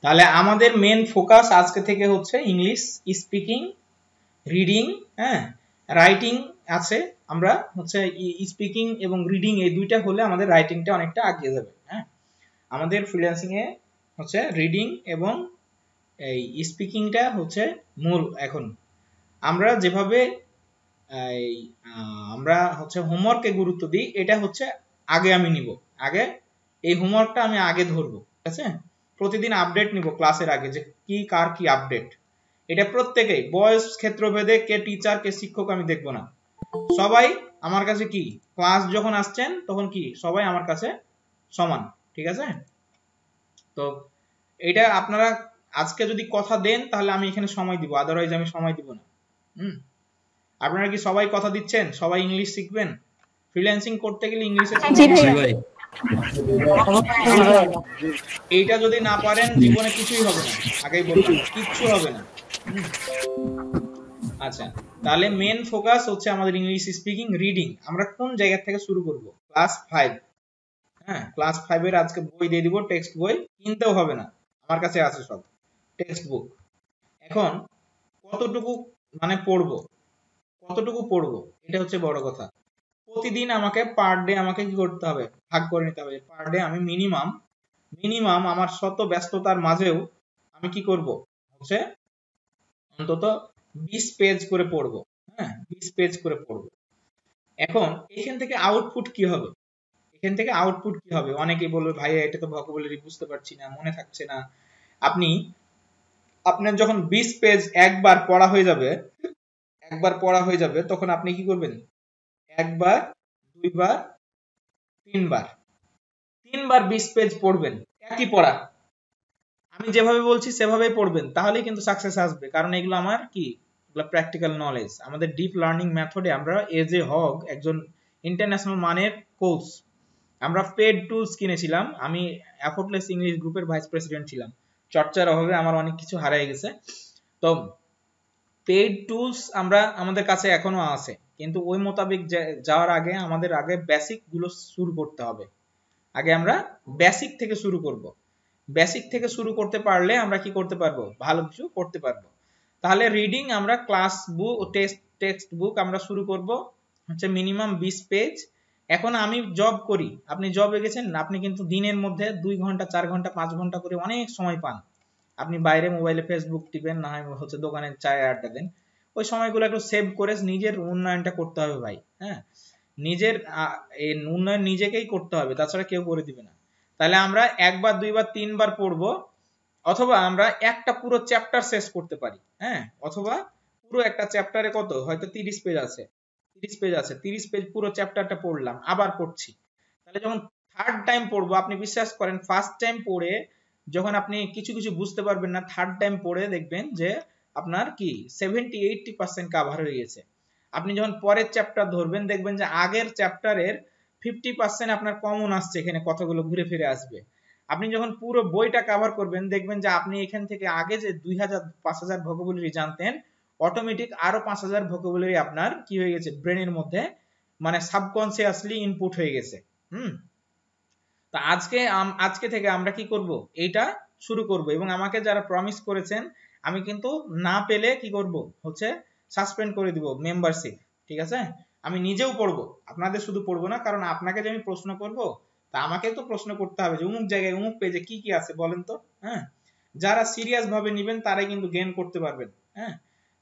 তাহলে আমাদের main focus আজকে থেকে হচ্ছে ইংলিশ স্পিকিং, রিডিং, হ্যাঁ, রাইটিং আছে। আমরা হচ্ছে স্পিকিং এবং রিডিং এই দুইটা হলে আমাদের রাইটিংটা অনেকটা এগিয়ে যাবে। হ্যাঁ, আমাদের ফ্রিল্যান্সিং এ হচ্ছে রিডিং এবং এই স্পিকিংটা হচ্ছে মূল। এখন আমরা যেভাবে আমরা হচ্ছে হোমওয়ার্কে গুরুত্ব দিই, এটা হচ্ছে আগে আমি নিব। আগে এই হোমওয়ার্কটা আমি আগে ধরবো, ঠিক আছে? প্রতিদিন আপডেট নিব ক্লাসের আগে যে কি কার কি আপডেট। এটা প্রত্যেকেই, বয়স ক্ষেত্রভেদে, কে টিচার কে শিক্ষক আমি দেখবো না, সবাই আমার কাছে কি ক্লাস যখন আসছেন তখন কি সবাই আমার কাছে সমান, ঠিক আছে? তো এটা আপনারা আজকে যদি কথা দেন তাহলে আমি এখানে সময় দিব, আদারওয়াইজ আমি সময় দিব না। আপনারা কি সবাই কথা দিচ্ছেন সবাই ইংলিশ শিখবেন? ফ্রিল্যান্সিং করতে গেলে ইংলিশে এইটা যদি না পারেন জীবনে কিছুই হবে না, আগেই বললাম কিচ্ছু হবে না। আচ্ছা, তাহলে মেন ফোকাস হচ্ছে আমাদের ইংলিশ স্পিকিং, রিডিং। আমরা কোন জায়গা থেকে শুরু করব? ক্লাস 5। হ্যাঁ, ক্লাস 5 এর আজকে বই দিয়ে দিব, টেক্সট বই কিনতেও হবে না, আমার কাছে আছে সব টেক্সট বুক। এখন কতটুকু মানে পড়বো, কতটুকু পড়বো এটা হচ্ছে বড় কথা। প্রতিদিন আমাকে পার ডে আমাকে কি করতে হবে, ভাগ করে নিতে হবে। পার ডে আমি মিনিমাম আমার শত ব্যস্ততার মাঝেও আমি কি করব হচ্ছে অন্তত 20 পেজ করে পড়বো। হ্যাঁ, 20 পেজ করে পড়বো। এখন এখান থেকে আউটপুট কি হবে? এখান থেকে আউটপুট কি হবে? অনেকেই বলবে ভাই এটা তো ভোকাবুলারি বুঝতে পারছি না, মনে থাকছে না। আপনার যখন 20 পেজ একবার পড়া হয়ে যাবে তখন আপনি কি করবেন? একবার, দুইবার, তিনবার 20 পেজ পড়বেন, একই পড়া। আমি যেভাবে বলছি সেভাবেই পড়বেন, তাহলেই কিন্তু সাকসেস আসবে। কারণ এগুলো আমার কি, এগুলো প্র্যাকটিক্যাল নলেজ। আমাদের ডিপ লার্নিং মেথডে আমরা এজ এ হগ একজন ইন্টারন্যাশনাল মানের কোর্স, আমরা পেড টুলস কিনেছিলাম। আমি এফোর্টলেস ইংলিশ গ্রুপের ভাইস প্রেসিডেন্ট ছিলাম, চর্চার অভাবে আমার অনেক কিছু হারিয়ে গেছে। তো পেইড টুলস আমরা আমাদের কাছে এখনো আছে, কিন্তু ওই মোতাবেক যাওয়ার আগে আমাদের আগে বেসিক গুলো শুরু করতে হবে। আগে আমরা বেসিক থেকে শুরু করব। বেসিক থেকে শুরু করতে পারলে আমরা কি করতে পারবো, ভালো কিছু করতে পারবো। তাহলে রিডিং আমরা ক্লাস বুক, টেক্সট বুক আমরা শুরু করব হচ্ছে মিনিমাম 20 পেজ। এখন আমি জব করি, আপনি জবে গেছেন, আপনি কিন্তু দিনের মধ্যে 2 ঘন্টা 4 ঘন্টা 5 ঘন্টা করে অনেক সময় পান। আপনি বাইরে মোবাইলে ফেসবুক টিপেন, না হয় হচ্ছে দোকানে চায়ে আড্ডা দেন। ওই সময়গুলো একটু সেভ করে নিজের উন্নয়নটা করতে হবে ভাই। হ্যাঁ, নিজের এই উন্নয়ন নিজেকেই করতে হবে, তাছাড়া কেউ করে দিবে না। তাহলে আমরা একবার, দুইবার, তিনবার পড়বো, অথবা আমরা একটা পুরো চ্যাপ্টার শেষ করতে পারি। হ্যাঁ, অথবা পুরো একটা চ্যাপ্টারে কত হয়তো 30 পেজ আছে, 30 পেজ পুরো চ্যাপ্টারটা পড়লাম, আবার পড়ছি। তাহলে যখন থার্ড টাইম পড়বো, আপনি বিশ্বাস করেন ফার্স্ট টাইম পড়ে যখন আপনি কিছু কিছু বুঝতে পারবেন না, থার্ড টাইম পড়ে দেখবেন যে আপনার কি 70-80% কভার হয়ে গেছে। আপনি যখন পরের চ্যাপ্টার ধরবেন দেখবেন যে আগের চ্যাপ্টারের 50% আপনার কমন আসছে, এখানে কথাগুলো ঘুরে ফিরে আসবে। আপনি যখন পুরো বইটা কভার করবেন দেখবেন যে আপনি এখান থেকে আগে যে 2000-5000 ভোকাবুলারি জানতেন, অটোমেটিক আরো 5000 ভোকাবুলারি আপনার কি হয়ে গেছে ব্রেনের মধ্যে, মানে সাবকনসিয়াসলি ইনপুট হয়ে গেছে। তো আজকে থেকে আমরা কি করব, এইটা শুরু করব। এবং আমাকে যারা প্রমিস করেছেন, আমি কিন্তু না পেলে কি করব হচ্ছে সাসপেন্ড করে দিব মেম্বারশিপ, ঠিক আছে? আমি নিজেও পড়বো, আপনাদের শুধু পড়বো না, কারণ আপনাকে যে আমি প্রশ্ন করব তা আমাকে তো প্রশ্ন করতে হবে যে অমুক জায়গায় অমুক পেজে কি কি আছে বলেন তো। হ্যাঁ, যারা সিরিয়াস ভাবে নেবেন তারাই কিন্তু গেইন করতে পারবেন। হ্যাঁ,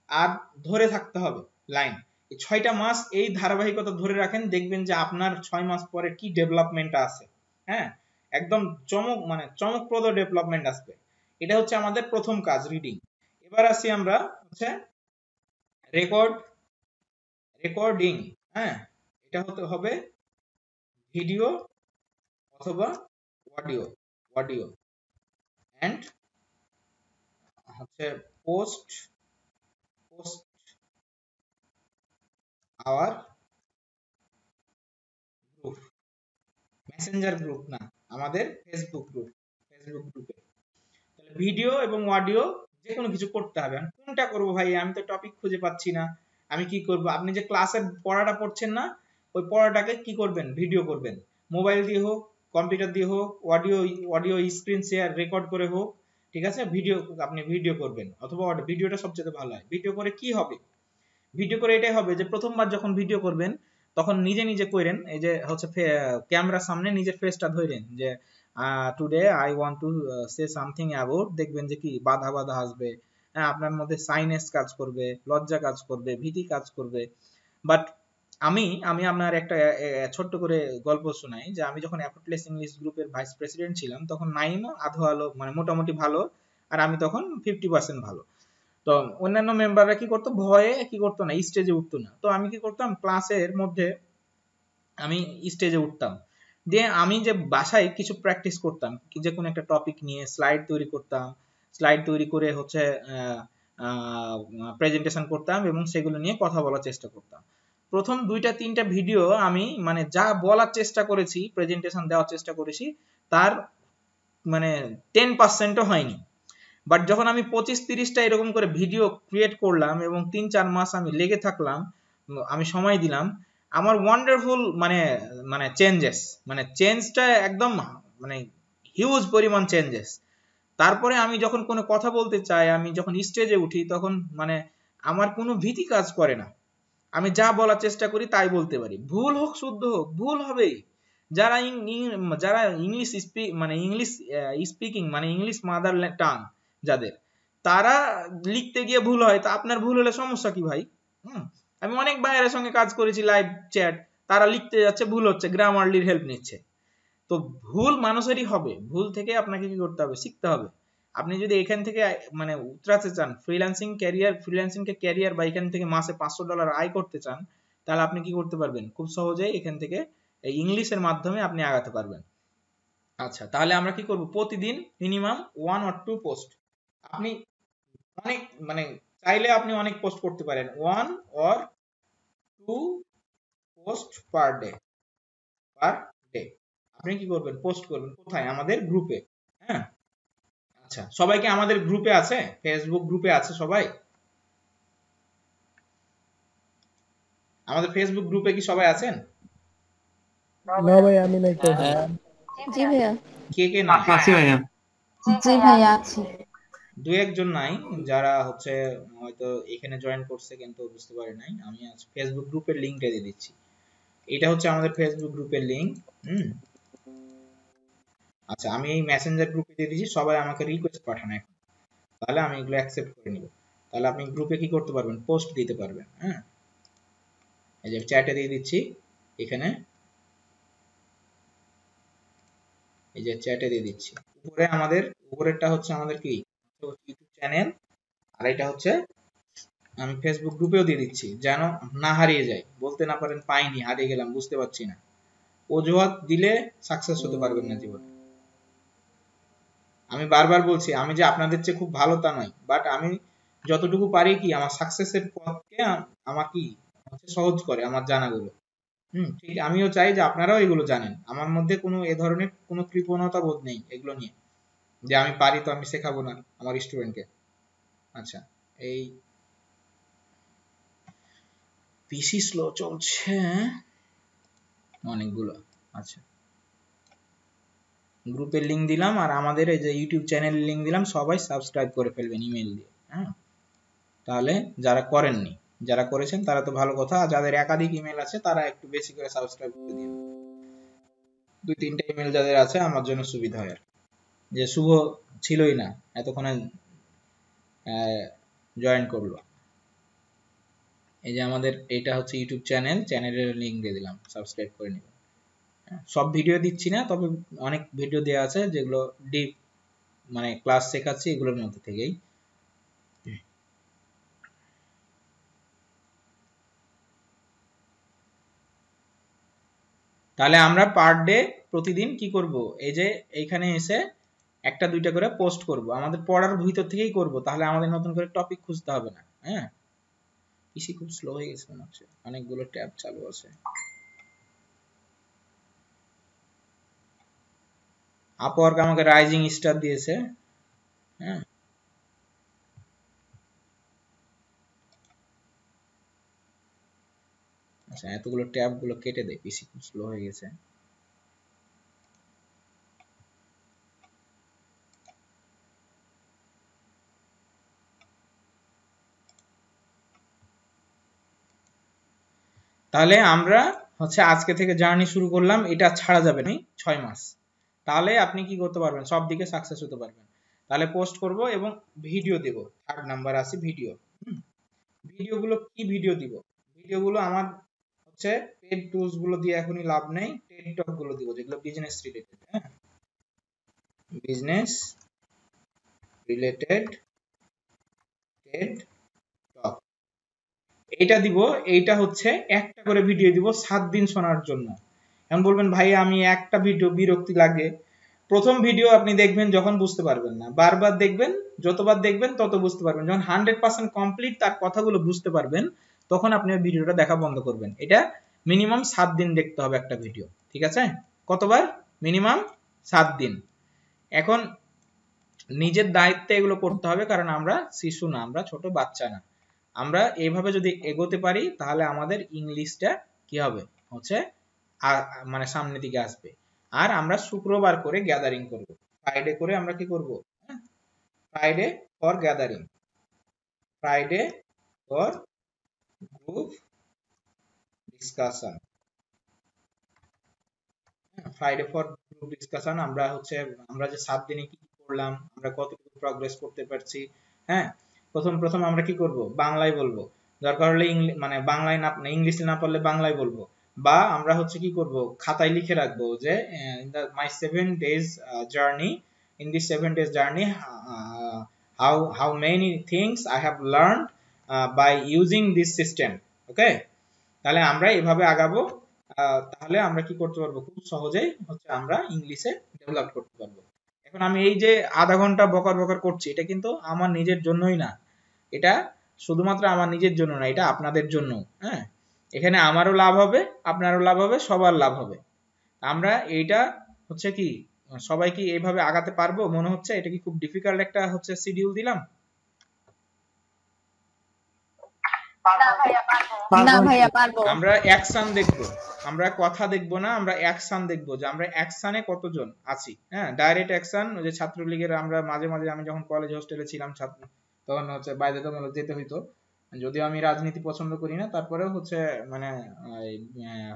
আর ধরে থাকতে হবে লাইন। এই 6টা মাস এই ধারাবাহিকতা ধরে রাখেন, দেখবেন যে আপনার 6 মাস পরে কি ডেভেলপমেন্ট আছে। হ্যাঁ, একদম চমকপ্রদ ডেভেলপমেন্ট আসবে। এটা হচ্ছে আমাদের প্রথম কাজ, রিডিং। এবার আসি আমরা হচ্ছে রেকর্ডিং। হ্যাঁ, এটা হতে হবে ভিডিও অথবা অডিও এন্ড হচ্ছে post hour group, Messenger group না, আমাদের ফেসবুক গ্রুপে। তাহলে ভিডিও এবং অডিও যে কোনো কিছু করতে হবে। আমি কোনটা করব ভাই, আমি তো টপিক খুঁজে পাচ্ছি না, আমি কি করব? আপনি যে ক্লাসে পড়াটা পড়ছেন না, ওই পড়াটাকে কি করবেন, ভিডিও করবেন। মোবাইল দিয়ে হোক, কম্পিউটার দিয়ে হোক, অডিও স্ক্রিন শেয়ার রেকর্ড করে হোক, ঠিক ঠিক আছে, ভিডিও আপনি ভিডিও করবেন, অথবা ভিডিওটা সবচেয়ে ভালো হয়। ভিডিও করে কি হবে, ভিডিও করে এটাই হবে যে প্রথমবার যখন ভিডিও করবেন তখন নিজে নিজে করেন, এই যে হচ্ছে ক্যামেরার সামনে নিজের ফেসটা ধরেন যে today I want to say something about, দেখবেন যে কি বাধা বাধা আসবে, হ্যাঁ আপনার মধ্যে সাইনেস কাজ করবে, লজ্জা কাজ করবে, ভীতি কাজ করবে। বাট আমি আমি আপনার একটা ছোট্ট করে গল্প শোনাই, যে আমি যখন এফোর্টলেস ইংলিশ গ্রুপের ভাইস প্রেসিডেন্ট ছিলাম তখন নাইমও আধো আলো মানে মোটামুটি ভালো, আর আমি তখন 50% ভালো। তো অন্যান্য মেম্বাররা কি করতো, ভয়ে কি করতো না, স্টেজে উঠতো না। তো আমি কি করতাম, ক্লাসের মধ্যে আমি স্টেজে উঠতাম, দিয়ে আমি যে বাসায় কিছু প্র্যাকটিস করতাম, কি যে কোনো একটা টপিক নিয়ে স্লাইড তৈরি করতাম, স্লাইড তৈরি করে হচ্ছে প্রেজেন্টেশন করতাম এবং সেগুলো নিয়ে কথা বলার চেষ্টা করতাম। প্রথম 2-3টা ভিডিও আমি মানে যা বলার চেষ্টা করেছি, প্রেজেন্টেশন দেওয়ার চেষ্টা করেছি, তার মানে 10%ও হয়নি। বাট যখন আমি 25-30টা এরকম করে ভিডিও ক্রিয়েট করলাম এবং 3-4 মাস আমি লেগে থাকলাম, আমি সময় দিলাম, আমার ওয়ান্ডারফুল মানে মানে চেঞ্জেস, মানে চেঞ্জটা একদম মানে হিউজ পরিমাণ চেঞ্জেস। তারপরে আমি যখন কোনো কথা বলতে চাই, আমি যখন স্টেজে উঠি, তখন মানে আমার কোনো ভীতি কাজ করে না, আমি যা বলার চেষ্টা করি তাই বলতে পারি, ভুল হোক শুদ্ধ হোক, ভুল হবেই। যারা যারা ইংলিশ মানে ইংলিশ স্পিকিং মানে ইংলিশ মাদার টাং যাদের, তারা লিখতে গিয়ে ভুল হয়, তা আপনার ভুল হলে সমস্যা কি ভাই? আমি অনেক ভাইয়ের সঙ্গে কাজ করেছি লাইভ চ্যাট, তারা লিখতে যাচ্ছে ভুল হচ্ছে, গ্রামারলির হেল্প নিচ্ছে। তো ভুল মানুষেরই হবে, ভুল থেকে আপনাকে কি করতে হবে, শিখতে হবে। আপনি যদি এখান থেকে মানে উতরাতে চান, ফ্রিল্যান্সিং কে ক্যারিয়ার বা এখান থেকে মাসে $500 আয় করতে চান, তাহলে আপনি কি করতে পারবেন, খুব সহজেই এখান থেকে এই ইংলিশের মাধ্যমে আপনি আগাতে পারবেন। আচ্ছা, তাহলে আমরা কি করব, প্রতিদিন মিনিমাম 1 or 2 পোস্ট, আপনি অনেক মানে চাইলে আপনি অনেক পোস্ট করতে পারেন, 1 or 2 পোস্ট পার ডে আপনি কি করবেন, পোস্ট করবেন। কোথায়, আমাদের গ্রুপে। হ্যাঁ, আচ্ছা, সবাই কি আমাদের গ্রুপে আছে, ফেসবুক গ্রুপে আছে সবাই? আমাদের ফেসবুক গ্রুপে কি সবাই আছেন? না ভাই, আমি নাই তো। হ্যাঁ, জি ভাইয়া। কে কে নাই? আছি ভাইয়া। জি ভাইয়া আছি। দু একজন নাই, যারা হচ্ছে হয়তো এখানে জয়েন করছে কিন্তু বুঝতে পারে নাই। আমি আজ ফেসবুক গ্রুপের লিংকটা দিয়ে দিচ্ছি। এটা হচ্ছে আমাদের ফেসবুক গ্রুপের লিংক। আচ্ছা, আমি এই মেসেঞ্জার গ্রুপে দিয়ে দিচ্ছি, সবাই আমাকে রিকোয়েস্ট পাঠান এখন, তাহলে আমি এগুলো অ্যাকসেপ্ট করে নিব। তাহলে আপনি গ্রুপে কি করতে পারবেন, পোস্ট দিতে পারবেন। হ্যাঁ, এই যে চ্যাটে দিয়ে দিচ্ছি, এখানে এই যে চ্যাটে দিয়ে দিচ্ছি। উপরে আমাদের উপরেরটা হচ্ছে আমাদের কি ইউটিউব চ্যানেল, আর এটা হচ্ছে আমি ফেসবুক গ্রুপেও দিয়ে দিচ্ছি, যেন না হারিয়ে যায়, বলতে না পারেন পাইনি, হারিয়ে গেলাম, বুঝতে পারছি না। অজুহাত দিলে সাকসেস হতে পারবেন না জীবনে। আমি বারবার বলছি, আমি যে আপনাদের চেয়ে খুব ভালো তা নয়, বাট আমি যতটুকু পারি কি আমার সাকসেসের পথকে আমার কি সহজ করে আমার জানাগুলো। ঠিক আমিও চাই যে আপনারাও এগুলো জানেন। আমার মধ্যে কোনো এ ধরনের কোনো কৃপণতা বোধ নেই এগুলো নিয়ে, যে আমি পারি তো আমি শেখাবো না আমার স্টুডেন্টকে। আচ্ছা, এই পিসি স্লো চলছে অনেকগুলো। আচ্ছা, গ্রুপের লিংক দিলাম, আর আমাদের এই যে ইউটিউব চ্যানেলের লিংক দিলাম, সবাই সাবস্ক্রাইব করে ফেলবেন ইমেল দিয়ে। হ্যাঁ, তাহলে যারা করেননি, যারা করেছেন তারা তো ভালো কথা, আর যাদের একাধিক ইমেল আছে তারা একটু বেশি করে সাবস্ক্রাইব করে দিন। 2-3টা ইমেল যাদের আছে আমার জন্য সুবিধা হয়। আর যে শুভ ছিলই না এতক্ষণে জয়েন করলো। এই যে আমাদের এটা হচ্ছে ইউটিউব চ্যানেল, চ্যানেলের লিংক দিয়ে দিলাম, সাবস্ক্রাইব করে নিন। সব ভিডিও দিচ্ছি না, তবে অনেক ভিডিও দেওয়া আছে যেগুলো ডিপ মানে ক্লাস শেখাচ্ছি এগুলোর মধ্যে থেকেই। তাহলে আমরা পার ডে প্রতিদিন কি করব, এই যে এইখানে এসে 1-2টা করে পোস্ট করব, আমাদের পড়ার ভিতর থেকেই করব, তাহলে আমাদের নতুন করে টপিক খুঁজতে হবে না। হ্যাঁ, পিসি খুব স্লো হয়ে গেছে মনে হচ্ছে, অনেকগুলো ট্যাব চালু আছে। আপওয়ার্ক আমাকে রাইজিং স্টার দিয়েছে। হ্যাঁ, আচ্ছা, এতগুলো ট্যাব গুলো কেটে দেয়, পিসি খুব স্লো হয়ে গেছে। তাহলে আমরা হচ্ছে আজকে থেকে জার্নি শুরু করলাম, এটা ছাড়া যাবে না 6 মাস। তাহলে আপনি কি করতে পারবেন, সব দিকে সাকসেস হতে পারবেন। তাহলে পোস্ট করব এবং ভিডিও দেব, 3rd নাম্বার আছে ভিডিও। ভিডিওগুলো কি ভিডিও দিব, ভিডিওগুলো আমার হচ্ছে পেড টুলস গুলো দিয়ে এখনই লাভ নেই, টেড টক গুলো দিব যেগুলো বিজনেস রিলেটেড। হ্যাঁ, বিজনেস রিলেটেড টেড টক, এইটা দিব। এইটা হচ্ছে একটা করে ভিডিও দিব 7 দিন শোনার জন্য। এখন বলবেন ভাই আমি একটা ভিডিও বিরক্তি লাগে। প্রথম ভিডিও আপনি দেখবেন যখন বুঝতে পারবেন না, বারবার দেখবেন, যতবার দেখবেন তত বুঝতে পারবেন। যখন 100% কমপ্লিট তার কথাগুলো বুঝতে পারবেন তখন আপনি ওই ভিডিওটা দেখা বন্ধ করবেন। এটা মিনিমাম 7 দিন দেখতে হবে একটা ভিডিও, ঠিক আছে? কতবার? মিনিমাম 7 দিন। এখন নিজের দায়িত্বে এগুলো করতে হবে, কারণ আমরা শিশু না, আমরা ছোট বাচ্চা না। আমরা এইভাবে যদি এগোতে পারি তাহলে আমাদের ইংলিশটা কি হবে হচ্ছে মানে সামনের দিকে আসবে। আর আমরা শুক্রবার করে গ্যাদারিং করব, ফ্রাইডে করে আমরা কি করব, Friday for gathering, Friday for group discussion, Friday for group discussion. আমরা হচ্ছে আমরা যে 7 দিনে কি কি করলাম, আমরা কতটুকু প্রগ্রেস করতে পারছি। হ্যাঁ, প্রথম আমরা কি করব, বাংলায় বলবো, দরকার হলে মানে বাংলায় না, ইংলিশে না পারলে বাংলায় বলবো। বা আমরা হচ্ছে কি করব, খাতায় লিখে রাখবো যে in the my 7 days journey, in this 7 days journey how many things I have learned by using this system. ওকে, তাহলে আমরা এভাবে আগাবো। তাহলে আমরা কি করতে পারবো, খুব সহজেই হচ্ছে আমরা ইংলিশে ডেভেলপ করতে পারবো। এখন আমি এই যে আধা ঘন্টা বকর বকর করছি, এটা কিন্তু আমার নিজের জন্যই না, এটা শুধুমাত্র আমার নিজের জন্য না, এটা আপনাদের জন্য। হ্যাঁ, এখানে আমারও লাভ হবে, আপনারও লাভ হবে, সবার লাভ হবে। আমরা এইটা হচ্ছে কি সবাই কি এইভাবে আগাতে পারবো মনে হচ্ছে? এটা কি খুব ডিফিকাল্ট একটা হচ্ছে শিডিউল দিলাম? না ভাইয়া পারবো। আমরা অ্যাকশন দেখবো, আমরা কথা দেখবো না, আমরা অ্যাকশন দেখবো যে আমরা অ্যাকশনে কতজন আছি। হ্যাঁ, ডাইরেক্ট অ্যাকশন, ওই যে ছাত্রলীগের আমরা মাঝে মাঝে, আমি যখন কলেজ হোস্টেলে ছিলাম ছাত্র, তখন হচ্ছে বাধ্যতামূলক যেতে হইতো। যদিও আমি রাজনীতি পছন্দ করি না, তারপরেও হচ্ছে মানে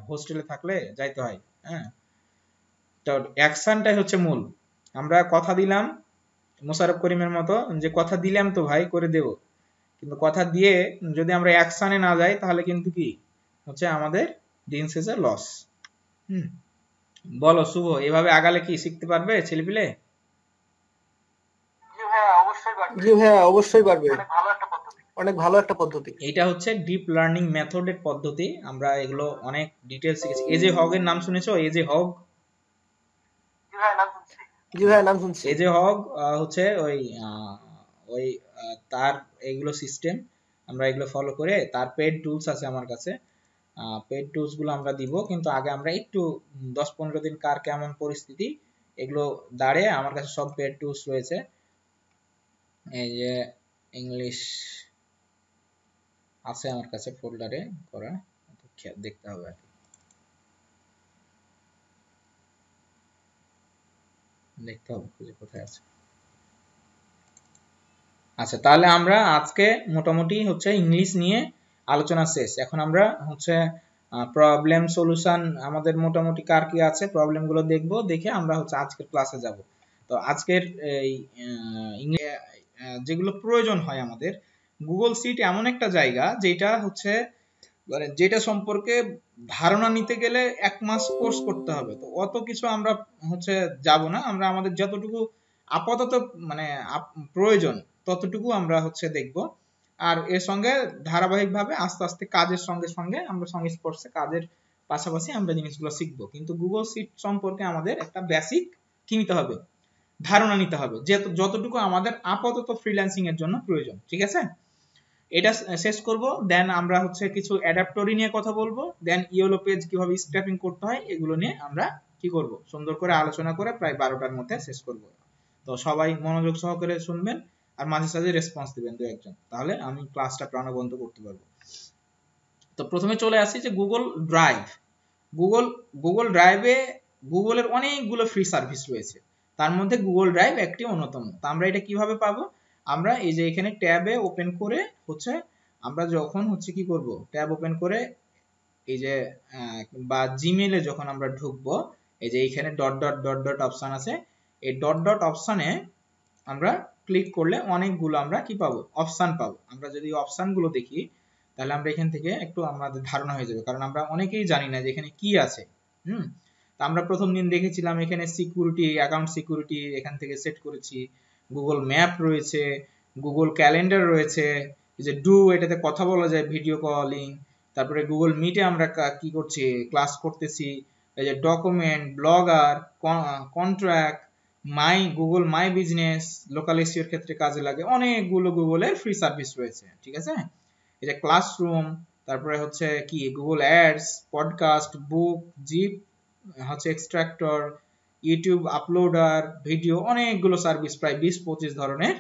হোস্টেলে থাকলে যাইতে হয়। হ্যাঁ, তো অ্যাকশনটাই হচ্ছে মূল। আমরা কথা দিলাম মোশাররফ করিমের মতো, যে কথা দিলাম তো ভাই করে দেব, কিন্তু কথা দিয়ে যদি আমরা অ্যাকশনে না যাই তাহলে কিন্তু কি হচ্ছে আমাদের দিন শেষে লস। বলো শুভ, এভাবে আগালে কি শিখতে পারবে ছেলেপিলে? জি ভাইয়া অবশ্যই পারবে, অনেক ভালো একটা পদ্ধতি। এটা হচ্ছে ডিপ লার্নিং মেথডের পদ্ধতি। আমরা এগুলো অনেক ডিটেইলস শিখেছি। এজে হগের নাম শুনেছো? এজে হগ, জি ভাইয়া নাম শুনছি। এজে হগ হচ্ছে ওই তার এগুলো সিস্টেম, আমরা এগুলো ফলো করে, তার পেড টুলস আছে আমার কাছে, পেড টুলস গুলো আমরা দিব। কিন্তু আগে আমরা একটু 10-15 দিন কার কেমন পরিস্থিতি এগুলো দাঁড়িয়ে, আমার কাছে সব পেড টুলস রয়েছে। এই যে ইংলিশ আছে আমার কাছে ফোল্ডারে করা, দেখতে হবে আর কি, দেখতে হবে খুঁজে কোথায় আছে। আচ্ছা, তাহলে আমরা আজকে মোটামুটি হচ্ছে ইংলিশ নিয়ে আলোচনা শেষ। এখন আমরা হচ্ছে প্রবলেম সলিউশন আমাদের মোটামুটি কার কি আছে প্রবলেম গুলো দেখবো, দেখে আমরা হচ্ছে আজকের ক্লাসে যাব। তো আজকের এই যেগুলো প্রয়োজন হয় আমাদের, গুগল শিট এমন একটা জায়গা যেটা হচ্ছে মানে যেটা সম্পর্কে ধারণা নিতে গেলে 1 মাস কোর্স করতে হবে। তো অত কিছু আমরা হচ্ছে যাব না, আমরা আমাদের যতটুকু আপাতত মানে প্রয়োজন ততটুকু আমরা হচ্ছে দেখব। আর এর সঙ্গে ধারাবাহিকভাবে আস্তে আস্তে কাজের সঙ্গে সঙ্গে আমরা সংস্পর্শে কাজের পাশাপাশি আমরা জিনিসগুলো শিখবো। কিন্তু গুগল শিট সম্পর্কে আমাদের একটা বেসিক কি নিতে হবে, ধারণা নিতে হবে, যে যতটুকু আমাদের আপাতত ফ্রিল্যান্সিং এর জন্য প্রয়োজন। ঠিক আছে, এটা শেষ করব। দেন আমরা হচ্ছে কিছু অ্যাডাপ্টরি নিয়ে কথা বলবো। দেন ইয়েলো পেজ কিভাবে স্ক্র্যাপিং করতে হয় এগুলো নিয়ে আমরা কি করব, সুন্দর করে আলোচনা করে প্রায় 12টার মধ্যে শেষ করব। তো সবাই মনোযোগ সহকারে শুনবেন আর মাঝে সাঝে রেসপন্স দিবেন 2-1 জন, তাহলে আমি ক্লাসটা প্রাণবন্ত করতে পারবো। তো প্রথমে চলে আসি যে গুগল ড্রাইভ। গুগল ড্রাইভে গুগলের অনেকগুলো ফ্রি সার্ভিস রয়েছে, তার মধ্যে গুগল ড্রাইভ একটি অন্যতম। তো আমরা এটা কিভাবে পাবো, আমরা এই যে এখানে ট্যাবে ওপেন করে হচ্ছে আমরা যখন হচ্ছে কি করব, ট্যাব ওপেন করে এই যে বা জিমেইলে যখন আমরা ঢুকবো, এই যে এখানে dot dot dot dot option আছে, এই ডট ডট অপশনে আমরা ক্লিক করলে অনেকগুলো আমরা কি পাবো, অপশন পাবো। আমরা যদি অপশন গুলো দেখি তাহলে আমরা এখান থেকে একটু আমাদের ধারণা হয়ে যাবে, কারণ আমরা অনেকেই জানি না যে এখানে কি আছে। তো আমরা প্রথম দিন দেখেছিলাম এখানে সিকিউরিটি, অ্যাকাউন্ট সিকিউরিটি এখান থেকে সেট করেছি, গুগল ম্যাপ রয়েছে, গুগল ক্যালেন্ডার রয়েছে, এই যে ডু এটাতে কথা বলা যায় ভিডিও কলিং, তারপরে গুগল মিটে আমরা কি করছি, ক্লাস করতেছি, এই যে document, blogger, contract, my Google my business, local এসইওর ক্ষেত্রে কাজে লাগে, অনেকগুলো গুগলের ফ্রি সার্ভিস রয়েছে, ঠিক আছে। এই যে ক্লাসরুম, তারপরে হচ্ছে কি গুগল অ্যাডস, পডকাস্ট, বুক, জিপ হচ্ছে এক্সট্রাক্টর, ইউটিউব আপলোডার, ভিডিও, অনেকগুলো সার্ভিস, প্রায় 20-25 ধরনের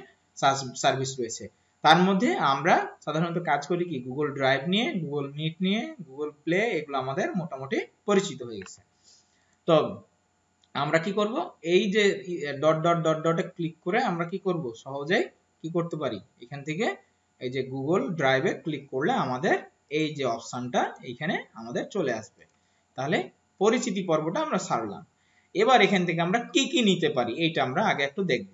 সার্ভিস রয়েছে। তার মধ্যে আমরা সাধারণত কাজ করি কি গুগল ড্রাইভ নিয়ে, গুগল মিট নিয়ে, গুগল প্লে, এগুলো আমাদের মোটামুটি পরিচিত হয়ে গেছে। তো আমরা কি করব, এই যে ডট ডট ডট ডটে ক্লিক করে আমরা কি করব, সহজেই কি করতে পারি, এখান থেকে এই যে গুগল ড্রাইভে ক্লিক করলে আমাদের এই যে অপশনটা এইখানে আমাদের চলে আসবে। তাহলে পরিচিতি পর্বটা আমরা সারলাম। এবার এখান থেকে আমরা কি কি নিতে পারি এইটা আমরা আগে একটু দেখব।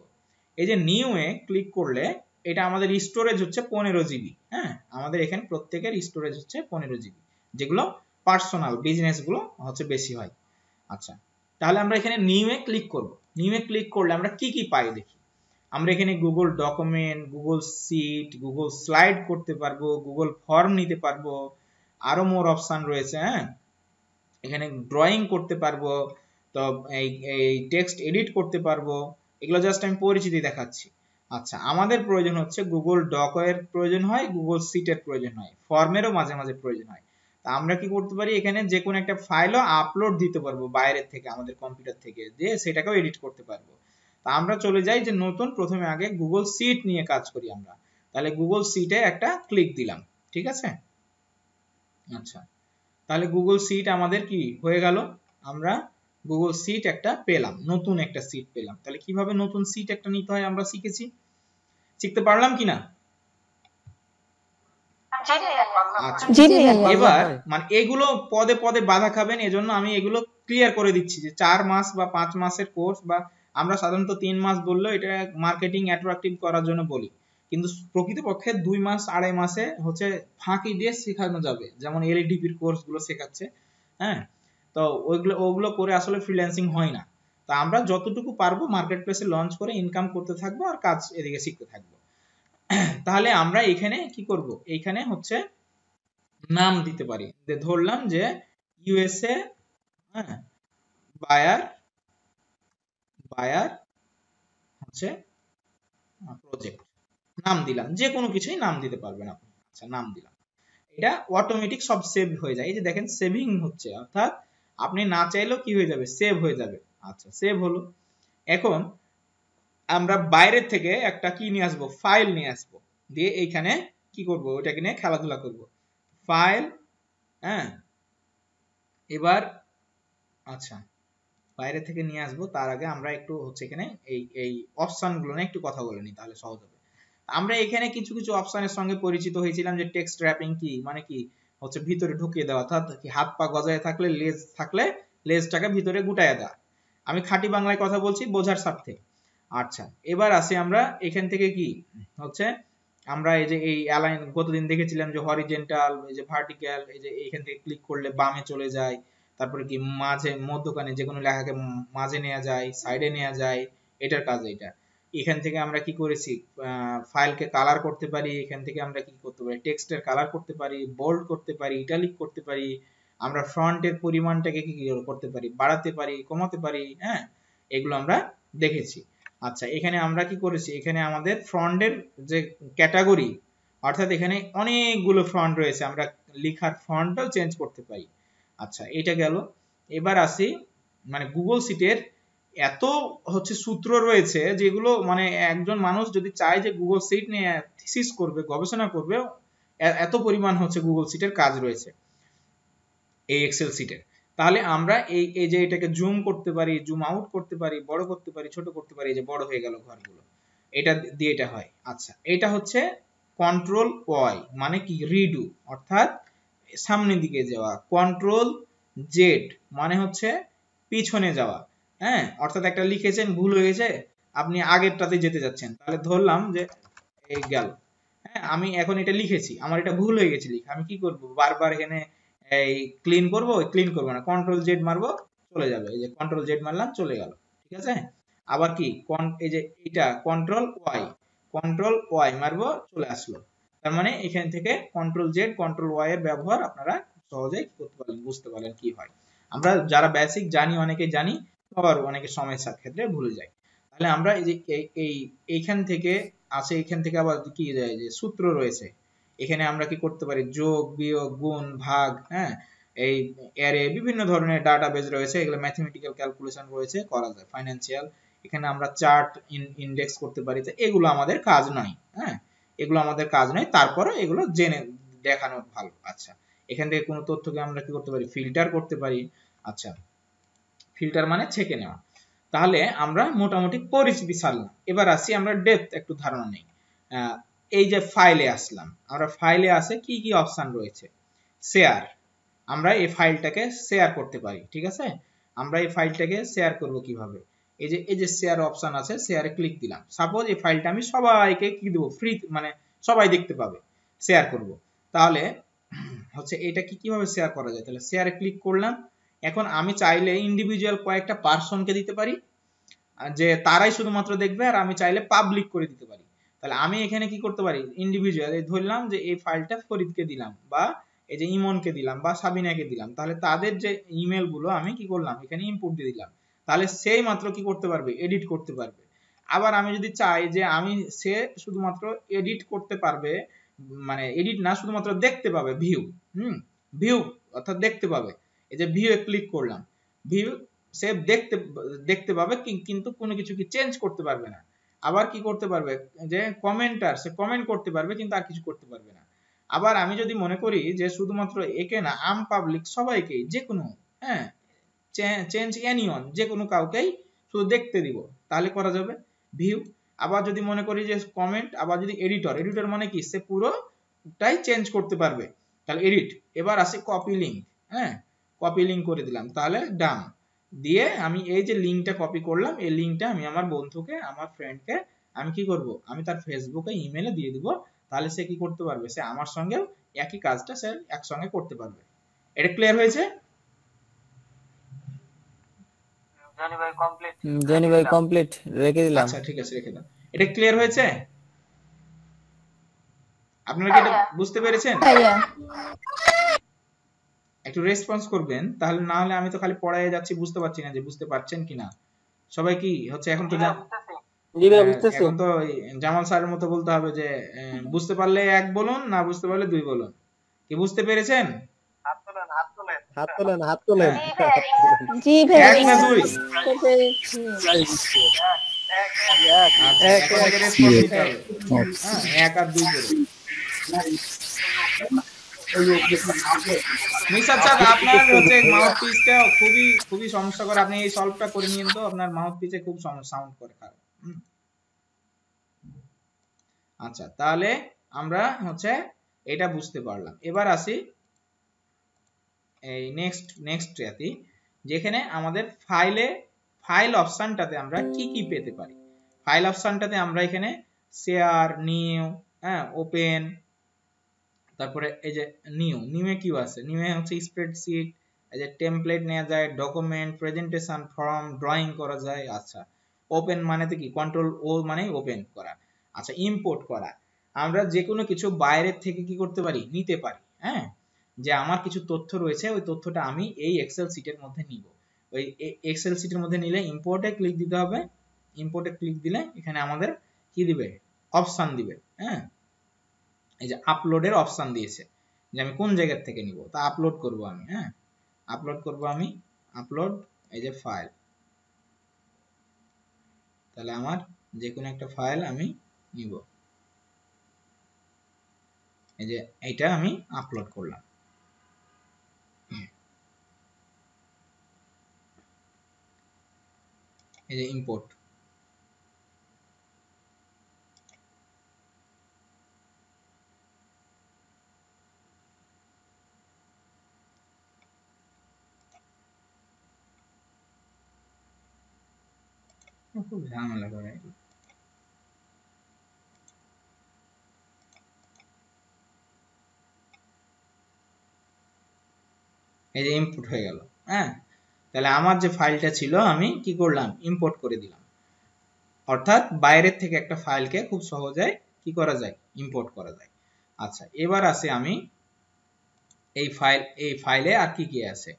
এই যে নিউ এ ক্লিক করলে এটা আমাদের স্টোরেজ হচ্ছে 15 জিবি। হ্যাঁ, আমাদের এখানে প্রত্যেকের স্টোরেজ হচ্ছে 15 জিবি, যেগুলো পার্সোনাল বিজনেস গুলো হচ্ছে বেশি হয়। আচ্ছা, তাহলে আমরা এখানে নিউ এ ক্লিক করব। নিউ এ ক্লিক করলে আমরা কি কি পাই দেখি। আমরা এখানে Google document, Google sheet, Google slide করতে পারবো, গুগল ফর্ম নিতে পারবো, আরো মোর অপশন রয়েছে। হ্যাঁ, এখানে ড্রয়িং করতে পারবো, তো এই টেক্সট এডিট করতে পারবো, এগুলো জাস্ট আমি পরিচিতি দেখাচ্ছি। আচ্ছা, আমাদের প্রয়োজন হচ্ছে গুগল ডকের প্রয়োজন হয়, গুগল শিটের প্রয়োজন হয়, ফর্মেরও মাঝে মাঝে প্রয়োজন হয়। তা আমরা কি করতে পারি, এখানে যে কোনো একটা ফাইলও আপলোড দিতে পারবো বাইরের থেকে, আমাদের কম্পিউটার থেকে, যে সেটাকেও এডিট করতে পারবো। তা আমরা চলে যাই যে নতুন, প্রথমে আগে গুগল শিট নিয়ে কাজ করি আমরা। তাহলে গুগল শিটে একটা ক্লিক দিলাম, ঠিক আছে। আচ্ছা, তাহলে গুগল শিট আমাদের কি হয়ে গেল, আমরা গুগল শিট একটা পেলাম, নতুন একটা শিট পেলাম। তাহলে কিভাবে নতুন শিট একটা নিতে হয় আমরা শিখতে পারলাম কিনা? আচ্ছা, জি ভাইয়া। এবার মানে এগুলো পদে পদে বাধা খাবেন, এজন্য আমি এগুলো ক্লিয়ার করে দিচ্ছি যে 4 মাস বা 5 মাসের কোর্স, বা আমরা সাধারণত 3 মাস বললেও এটা মার্কেটিং অ্যাট্রাকটিভ করার জন্য বলি, কিন্তু প্রকৃতপক্ষে 2 মাস 2.5 মাসে হচ্ছে ফাঁকি দিয়ে শেখানো যাবে, যেমন এলডিপির কোর্স গুলো শেখাচ্ছে। হ্যাঁ, তো ওগুলো করে আসলে ফ্রিল্যান্সিং হয় না। তা আমরা যতটুকু পারবো মার্কেট প্লেসে লঞ্চ করে ইনকাম করতে থাকবো আর কাজ এদিকে শিখতে থাকবো। তাহলে আমরা এখানে কি করব, এইখানে হচ্ছে নাম দিতে পারি, ধরলাম যে ইউএসএ, হ্যাঁ, বায়ার বায়ার হচ্ছে প্রজেক্ট, নাম দিলাম, যে কোনো কিছুই নাম দিতে পারবেন আপনি। আচ্ছা, নাম দিলাম, এটা অটোমেটিক সব সেভ হয়ে যায়। এই যে দেখেন সেভিং হচ্ছে, অর্থাৎ আপনি না চাইলেও কি হয়ে যাবে, সেভ হয়ে যাবে। আচ্ছা, সেভ হলো। এখন আমরা বাইরের থেকে একটা কি নিয়ে আসবো, ফাইল নিয়ে আসবো, দিয়ে এইখানে কি করব, ওইটাকে নিয়ে খেলাধুলা করব, ফাইল। হ্যাঁ, এবার আচ্ছা, বাইরে থেকে নিয়ে আসবো, তার আগে আমরা একটু হচ্ছে এখানে এই অপশন গুলো নিয়ে একটু কথা বলে নিই, তাহলে সহজ হবে। আমরা এখানে কিছু কিছু অপশনের সঙ্গে পরিচিত হয়েছিলাম, যে টেক্সট র‍্যাপিং কি, মানে কি হচ্ছে ভিতরে ঢুকিয়ে দেওয়া, অর্থাৎ কি হাত পা গজায় থাকলে, লেজ থাকলে লেজটাকে ভিতরে গুটায় দেওয়া। আমি খাঁটি বাংলায় কথা বলছি বোঝার স্বার্থে। আচ্ছা, এবার আসি আমরা এখান থেকে কি হচ্ছে, আমরা এই যে এই অ্যালাইন গতদিন দেখেছিলাম যে হরিজেন্টাল, এই যে ভার্টিক্যাল, এই যে এইখান থেকে ক্লিক করলে বামে চলে যায়, তারপরে কি মাঝে মধ্যখানে যে কোনো লেখাকে মাঝে নেওয়া যায়, সাইডে নেওয়া যায়, এটার কাজ এটা। এখান থেকে আমরা কি করেছি, ফাইলকে কালার করতে পারি, এখান থেকে আমরা কি করতে পারি, টেক্সটের কালার করতে পারি, বোল্ড করতে পারি, ইটালিক করতে পারি, আমরা ফন্টের পরিমাণটাকে কি করতে পারি, বাড়াতে পারি, কমাতে পারি। হ্যাঁ, এগুলো আমরা দেখেছি। আচ্ছা, এখানে আমরা কি করেছি, এখানে আমাদের ফন্টের যে ক্যাটাগরি, অর্থাৎ এখানে অনেকগুলো ফন্ট রয়েছে, আমরা লেখার ফন্টও চেঞ্জ করতে পারি। আচ্ছা, এটা গেল। এবার আসি মানে গুগল শিটের এত হচ্ছে সূত্র রয়েছে, যেগুলো মানে একজন মানুষ যদি চায় যে গুগল শিট নিয়ে থিসিস করবে, গবেষণা করবে, এত পরিমাণ হচ্ছে গুগল শিটের কাজ রয়েছে এই এক্সেল শিটের। তাহলে আমরা এই যে এটাকে জুম করতে পারি, জুম আউট করতে পারি, বড় করতে পারি, ছোট করতে পারি, এই যে বড় হয়ে গেল ঘরগুলো, এটা দিয়ে এটা হয়। আচ্ছা, এটা হচ্ছে কন্ট্রোল ওয়াই, মানে কি রিডু, অর্থাৎ সামনের দিকে যাওয়া, কন্ট্রোল জেড মানে হচ্ছে পিছনে যাওয়া। হ্যাঁ, অর্থাৎ একটা লিখেছেন ভুল হয়ে গেছে, আপনি আগেরটাতে যেতে যাচ্ছেন, তাহলে ধরলাম যে এই গেল। হ্যাঁ, আমি এখন এটা লিখেছি, আমার এটা ভুল হয়ে গেছে লিখে, আমি কি করব, বারবার এখানে এই ক্লিন করব, ক্লিন করব না, কন্ট্রোল জেড মারবো, চলে যাবে। এই যে কন্ট্রোল জেড মারলাম, চলে গেল। ঠিক আছে। আবার কি এই যে এটা কন্ট্রোল ওয়াই মারবো, চলে আসলো। তার মানে এখান থেকে কন্ট্রোল জেড কন্ট্রোল ওয়াই এর ব্যবহার আপনারা সহজেই করতে পারলেন, বুঝতে পারলেন কি হয়। আমরা যারা বেসিক জানি, অনেকে জানি, আবার অনেকে সমস্যার ক্ষেত্রে ভুলে যাই। তাহলে আমরা এই যে এইখান থেকে আছে, এখান থেকে আবার কি যায় যে সূত্র রয়েছে, এখানে আমরা কি করতে পারি, যোগ বিয়োগ গুণ ভাগ। হ্যাঁ, এই অ্যারে বিভিন্ন ধরনের ডাটাবেজ রয়েছে, এগুলো ম্যাথমেটিক্যাল ক্যালকুলেশন রয়েছে, করা যায়। ফাইন্যান্সিয়াল, এখানে আমরা চার্ট ইন্ডেক্স করতে পারি। তো এগুলো আমাদের কাজ নয়। হ্যাঁ, এগুলো আমাদের কাজ নয়, তারপরে এগুলো জেনে দেখানো ভালো। আচ্ছা, এখান থেকে কোনো তথ্যকে আমরা কি করতে পারি, ফিল্টার করতে পারি। আচ্ছা, ফিল্টার মানে ছেঁকে নেওয়া। তাহলে আমরা মোটামুটি পরিচিতি ছাড়লাম, এবার আসি আমরা ডেপথ একটু ধারণা নেই। এই যে ফাইলে আসলাম, আমরা ফাইলে আসে কি কি অপশন রয়েছে, শেয়ার, আমরা এই ফাইলটাকে শেয়ার করতে পারি। ঠিক আছে, আমরা এই ফাইলটাকে শেয়ার করব কিভাবে, এই যে শেয়ার অপশন আছে, শেয়ারে ক্লিক দিলাম। সাপোজ এই ফাইলটা আমি সবাইকে কি দেব, ফ্রি, মানে সবাই দেখতে পাবে, শেয়ার করব। তাহলে হচ্ছে এটা কিভাবে শেয়ার করা যায়, তাহলে শেয়ারে ক্লিক করলাম। এখন আমি চাইলে ইন্ডিভিজুয়াল কয়েকটা পার্সনকে দিতে পারি, যে তারাই শুধুমাত্র দেখবে, আর আমি চাইলে পাবলিক করে দিতে পারি। তাহলে আমি এখানে কি করতে পারি, ইন্ডিভিজুয়াল ধরলাম যে এই ফাইলটা ফরিদকে দিলাম, বা এই যে ইমনকে দিলাম, বা সাবিনাকে দিলাম, তাহলে তাদের যে ইমেল গুলো আমি কি করলাম, এখানে ইনপুট দিয়ে দিলাম। তাহলে সেই মাত্র কি করতে পারবে, এডিট করতে পারবে। আবার আমি যদি চাই যে সে শুধুমাত্র এডিট করতে পারবে, মানে এডিট না, শুধুমাত্র দেখতে পাবে, ভিউ, ভিউ অর্থাৎ দেখতে পাবে, এই যে ভিউ এ ক্লিক করলাম, ভিউ সে দেখতে দেখতে পাবে, কিন্তু কোনো কিছু কি চেঞ্জ করতে পারবে না। আবার কি করতে পারবে, যে কমেন্টার, সে কমেন্ট করতে পারবে, কিন্তু আর কিছু করতে পারবে না। আবার আমি যদি মনে করি যে শুধুমাত্র একে না, আম পাবলিক সবাইকেই, যে কোনো, হ্যাঁ, চেঞ্জ এনিওয়ান, যে কোনো কাউকেই শুধু দেখতে দিব, তাহলে করা যাবে, ভিউ। আবার যদি মনে করি যে কমেন্ট, আবার যদি এডিটর, এডিটর মানে কি, সে পুরোটাই চেঞ্জ করতে পারবে, তাহলে এডিট। এবার আসে কপি লিংক, হ্যাঁ, কপি লিংক করে দিলাম, তাহলে ডান। দিয়ে আমি এই যে লিংকটা কপি করলাম, এই লিংকটা আমি আমার বন্ধুকে, আমার ফ্রেন্ডকে আমি কি করব, আমি তার ফেসবুকে ইমেলে দিয়ে দিব, তাহলে সে কি করতে পারবে, সে আমার সঙ্গে একই কাজটা সে একসঙ্গে করতে পারবে। এটা ক্লিয়ার হয়েছে? জনি ভাই কমপ্লিট রেখে দিলাম। আচ্ছা ঠিক আছে, রেখে দাও। এটা ক্লিয়ার হয়েছে? আপনারা কি এটা বুঝতে পেরেছেন? ভাইয়া একটু রেসপন্স করবেন, তাহলে না হলে আমি তো খালি পড়ায় যাচ্ছি, বুঝতে পারছি না যে বুঝতে পারছেন কিনা। সবাই কি হচ্ছে, এখন তো জি ভাই বুঝতেছি। এখন তো জামাল স্যারের মতো বলতে হবে যে বুঝতে পারলে 1 বলুন, না বুঝতে পারলে 2 বলুন। কি বুঝতে পেরেছেন? হাত তোলেন, হাত তোলেন। হ্যাঁ, জি ভাইয়া 1 না 2? বুঝতে পেরেছি। আচ্ছা, এখন থেকে রেসপন্স দিতে হবে। হ্যাঁ, 1 আর 2 করে। মিস্টার চাঁদ, আপনার হচ্ছে মাউথ পিসটা খুবই খুবই সমস্যা করে, আপনি এই সলভটা করে নিন তো, আপনার মাউথ পিসে খুব সাউন্ড করে খারাপ। আচ্ছা, তাহলে আমরা হচ্ছে এটা বুঝতে পারলাম। এবার আসি এই নেক্সট ইয়াতে, যেখানে আমাদের ফাইল অপশনটাতে আমরা কি কি পেতে পারি। ফাইল অপশনটাতে আমরা এখানে শেয়ার, নিউ, হ্যাঁ, ওপেন, তারপরে এই যে নিউয়ে কি আছে, নিউয়ে হচ্ছে স্প্রেডশিট, এই যে টেমপ্লেট নেওয়া যায়, ডকুমেন্ট, প্রেজেন্টেশন, ফর্ম, ড্রয়িং করা যায়। আচ্ছা, ওপেন মানে তো কি, কন্ট্রোল ও মানে ওপেন করা। আচ্ছা, ইম্পোর্ট করা, আমরা যে কোনো কিছু বাইরের থেকে কি করতে পারি, নিতে পারি। হ্যাঁ, যে আমার কিছু তথ্য রয়েছে, ওই তথ্যটা আমি এই এক্সেল শিটের মধ্যে নিব, ওই এক্সেল শিটের মধ্যে নিলে ইম্পোর্টে ক্লিক দিতে হবে। ইম্পোর্টে ক্লিক দিলে এখানে আমাদের কি দিবে, অপশন দিবে। হ্যাঁ, এই যে আপলোডের অপশন দিয়েছে, যে আমি কোন জায়গা থেকে নিব, তা আপলোড করব আমি। হ্যাঁ, আপলোড করব আমি, আপলোড, এই যে ফাইল, তাহলে আমার যে কোনো একটা ফাইল আমি নিব, এই যে এইটা আমি আপলোড করলাম। এই যে ইম্পোর্ট, খুব ঝামেলা করে। এই যে ইনপুট হয়ে গেল। হ্যাঁ, তাহলে আমার যে ফাইলটা ছিল আমি কি করলাম, ইম্পোর্ট করে দিলাম। অর্থাৎ বাইরের থেকে একটা ফাইলকে খুব সহজে কি করা যায়, ইম্পোর্ট করা যায়। আচ্ছা, এবার আসে আমি এই ফাইলে আর কি কি আছে।